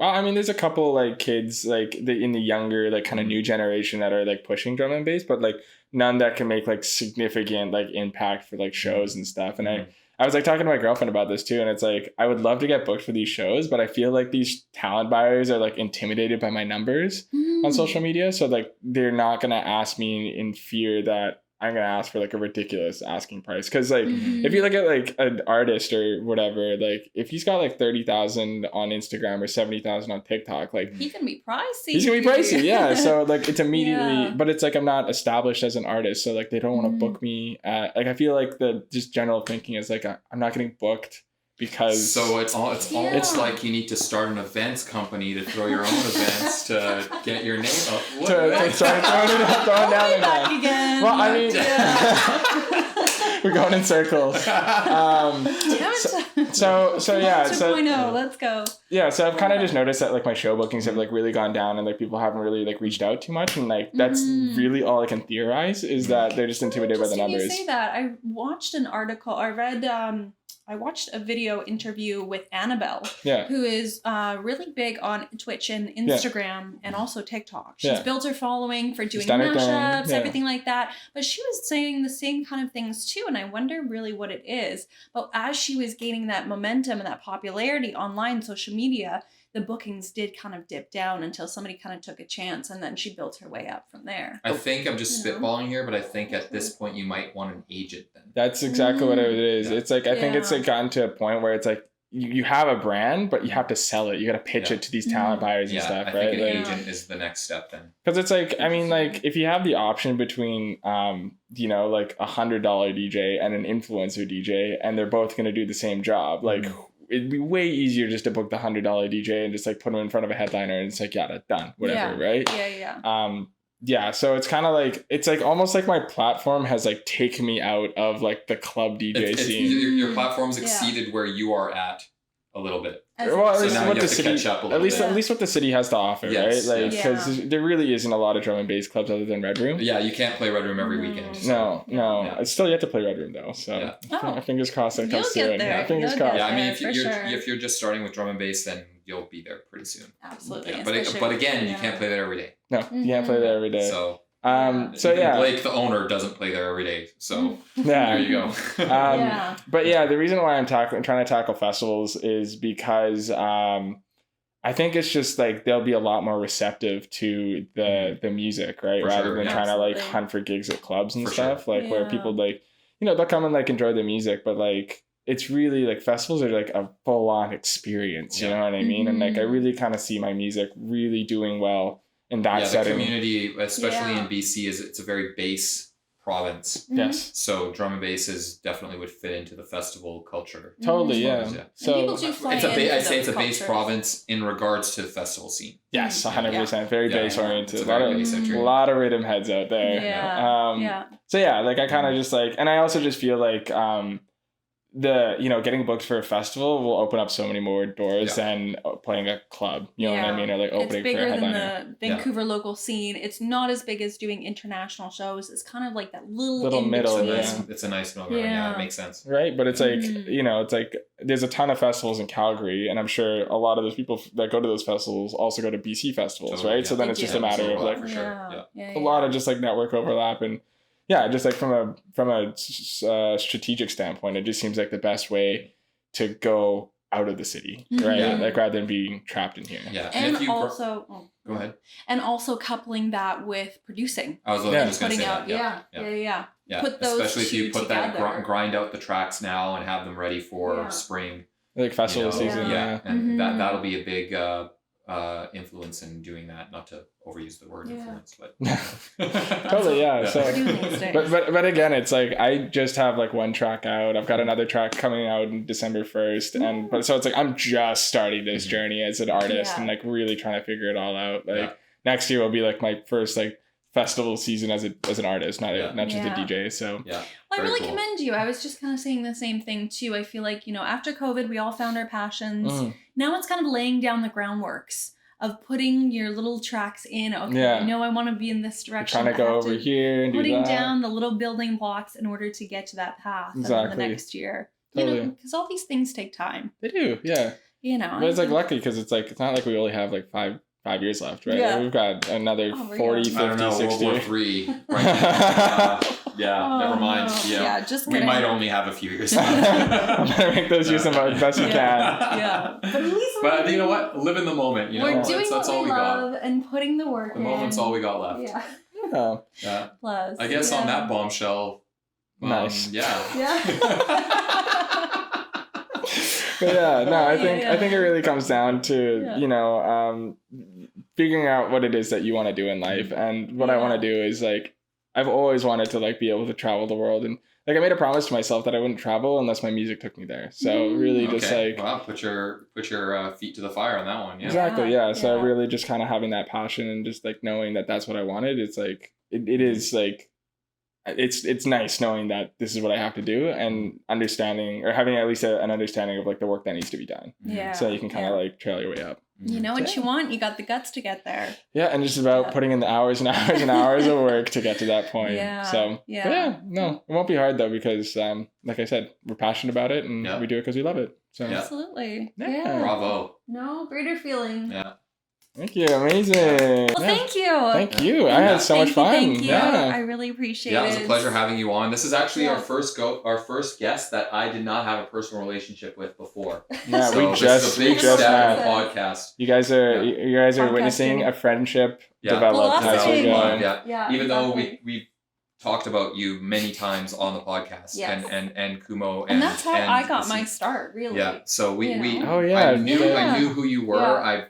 I mean, there's a couple like kids like in the younger like kind of new generation that are like pushing drum and bass, but like none that can make like significant like impact for like shows and stuff. And I was like talking to my girlfriend about this too, and it's like I would love to get booked for these shows, but I feel like these talent buyers are like intimidated by my numbers on social media, so like they're not gonna ask me in fear that I'm gonna ask for like a ridiculous asking price. Because like if you look at like an artist or whatever, like if he's got like 30,000 on Instagram or 70,000 on TikTok, like he can be pricey. He's gonna be pricey, yeah. So like it's immediately, but it's like I'm not established as an artist, so like they don't want to book me. Like I feel like the just general thinking is like I'm not getting booked because. So it's like you need to start an events company to throw your own events to get your name up. To start throwing down again. Well, I mean, we're going in circles. Damn it. So yeah. 2.0, let's go. Yeah, so I've kind of just noticed that like my show bookings have like really gone down, and like people haven't really like reached out too much, and like that's really all I can theorize is that they're just intimidated by the numbers. You say that, I watched an article. I watched a video interview with Annabelle, who is really big on Twitch and Instagram and also TikTok. She's built her following for doing mashups, everything like that. But she was saying the same kind of things too, and I wonder really what it is. But as she was gaining that momentum and that popularity online, social media, the bookings did kind of dip down until somebody kind of took a chance, and then she built her way up from there. I think I'm just spitballing here, but I think at this point you might want an agent then. That's exactly what it is. It's like I think it's like gotten to a point where it's like you have a brand, but you have to sell it. You got to pitch it to these talent buyers and stuff, right? I think an agent is the next step then. Because it's like, I mean, like if you have the option between, you know, like $100 DJ and an influencer DJ, and they're both going to do the same job, like. It'd be way easier just to book the $100 DJ and just like put them in front of a headliner and it's like, yeah, that's done, whatever, right? Yeah. So it's kind of like, it's like almost like my platform has like taken me out of like the club DJ scene. Your platform's exceeded where you are at a little bit. Well, at least what the city, at least what the city has to offer, right? Like, because there really isn't a lot of drum and bass clubs other than Red Room. Yeah, you can't play Red Room every weekend. So. No. It's still yet to play Red Room though. So fingers crossed that comes soon. Fingers crossed. Yeah, I mean, if you're just starting with drum and bass, then you'll be there pretty soon. Absolutely. Yeah, but again, you can't play that every day. No, you can't play that every day. So. So Blake, the owner, doesn't play there every day. So there you go. But yeah, the reason why I'm trying to tackle festivals is because I think it's just like they'll be a lot more receptive to the music, right? Rather than trying to like hunt for gigs at clubs and stuff. Like where people like, you know, they'll come and like enjoy the music, but like it's really like festivals are like a full on experience. You know what I mean? And like I really kind of see my music really doing well in that setting. The community, especially in BC, it's a very bass province. Yes. So drum and bass definitely would fit into the festival culture. Totally, So I'd say it's a bass province in regards to the festival scene. Yes, 100%. Very bass oriented. A lot of rhythm heads out there. So yeah, like I kind of just like, and I also just feel like getting booked for a festival will open up so many more doors than playing a club. You know what I mean? Or like opening for a headliner. It's bigger than the Vancouver local scene. It's not as big as doing international shows. It's kind of like that little middle. It's a nice middle ground. Yeah, it makes sense. Right, but it's like it's like there's a ton of festivals in Calgary, and I'm sure a lot of those people that go to those festivals also go to BC festivals, right? Yeah. So then it's just a matter of like a lot of just like network overlap and. Yeah, just like from a strategic standpoint, it just seems like the best way to go out of the city, right? Like rather than being trapped in here. Yeah, and also, Go ahead. And also coupling that with producing. I was just going to say out, that. Yeah. Put those especially if you put together. that grind out the tracks now and have them ready for spring. Like festival season. Yeah. And that'll be a big influence in doing that. Not to overuse the word influence, but totally, yeah. So, but but again, it's like I just have like one track out. I've got another track coming out in December 1st, and so it's like I'm just starting this journey as an artist and like really trying to figure it all out. Like next year will be like my first like festival season as an artist, not just a DJ. So well, I really commend you. I was just kind of saying the same thing too. I feel like, after COVID, we all found our passions. Now it's kind of laying down the groundworks of putting your little tracks in. Okay, I know I want to be in this direction. Trying to go over here and putting down the little building blocks in order to get to that path in the next year. Totally. Because all these things take time. They do, yeah. But it's like lucky because it's not like we only have like five years left, right? Yeah. We've got another 40, 50, I don't know, 60. World War III. Right never mind. No. Yeah, just we might only have a few years I'm gonna make those use them as best you can. Yeah. But at least but you know what? Live in the moment. We're doing what we love and putting the work in. The moment's all we got left. Yeah. Plus. I guess on that bombshell. Nice. Yeah. But I think it really comes down to figuring out what it is that you want to do in life. And what I want to do is like I've always wanted to like be able to travel the world, and like I made a promise to myself that I wouldn't travel unless my music took me there. So really just like put your feet to the fire on that one. Yeah. Exactly. Yeah. So really just kind of having that passion and just like knowing that that's what I wanted. It's like it is like it's nice knowing that this is what I have to do and understanding or having at least an understanding of like the work that needs to be done. Yeah. So you can kind of like trail your way up. You know what you want, you got the guts to get there. Yeah, and just about putting in the hours and hours and hours of work to get to that point. Yeah. So no, it won't be hard though because like I said, we're passionate about it and we do it because we love it. So absolutely. Yeah. Bravo. No greater feeling. Yeah. Thank you. Amazing. Well, thank you. Thank you. I had so much fun. Thank you. Yeah. I really appreciate it. Yeah, it was a pleasure having you on. This is actually our first guest that I did not have a personal relationship with before. Yeah, so we just met the podcast. You guys are witnessing a friendship develop. Yeah. Even though we talked about you many times on the podcast and Kumo and that's how I got my start, really. Yeah. So we I knew who you were. I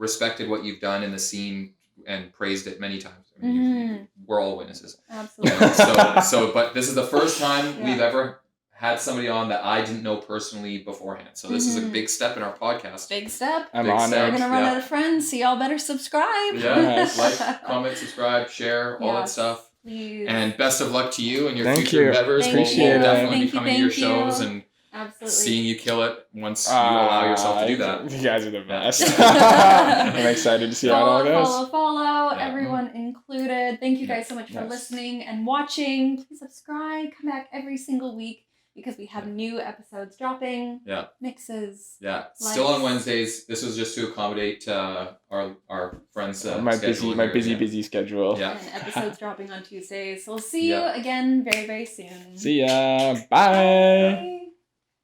respected what you've done in the scene and praised it many times. I mean, we're all witnesses. Absolutely. But this is the first time we've ever had somebody on that I didn't know personally beforehand. So this is a big step in our podcast. Big step. I'm honored. We're going to run out of friends, so y'all better subscribe. Yeah, like, comment, subscribe, share, all that stuff. Please. And best of luck to you and your future endeavors. We'll definitely be coming to your shows and seeing you kill it once you allow yourself to do that. You guys are the best. I'm excited to see how it all goes. Follow, everyone included. Thank you guys so much for listening and watching. Please subscribe. Come back every single week because we have new episodes dropping. Yeah. Mixes. Yeah. Still on Wednesdays. This was just to accommodate our friends' my busy schedule. Yeah. And episodes dropping on Tuesdays. So we'll see you again very, very soon. See ya. Bye.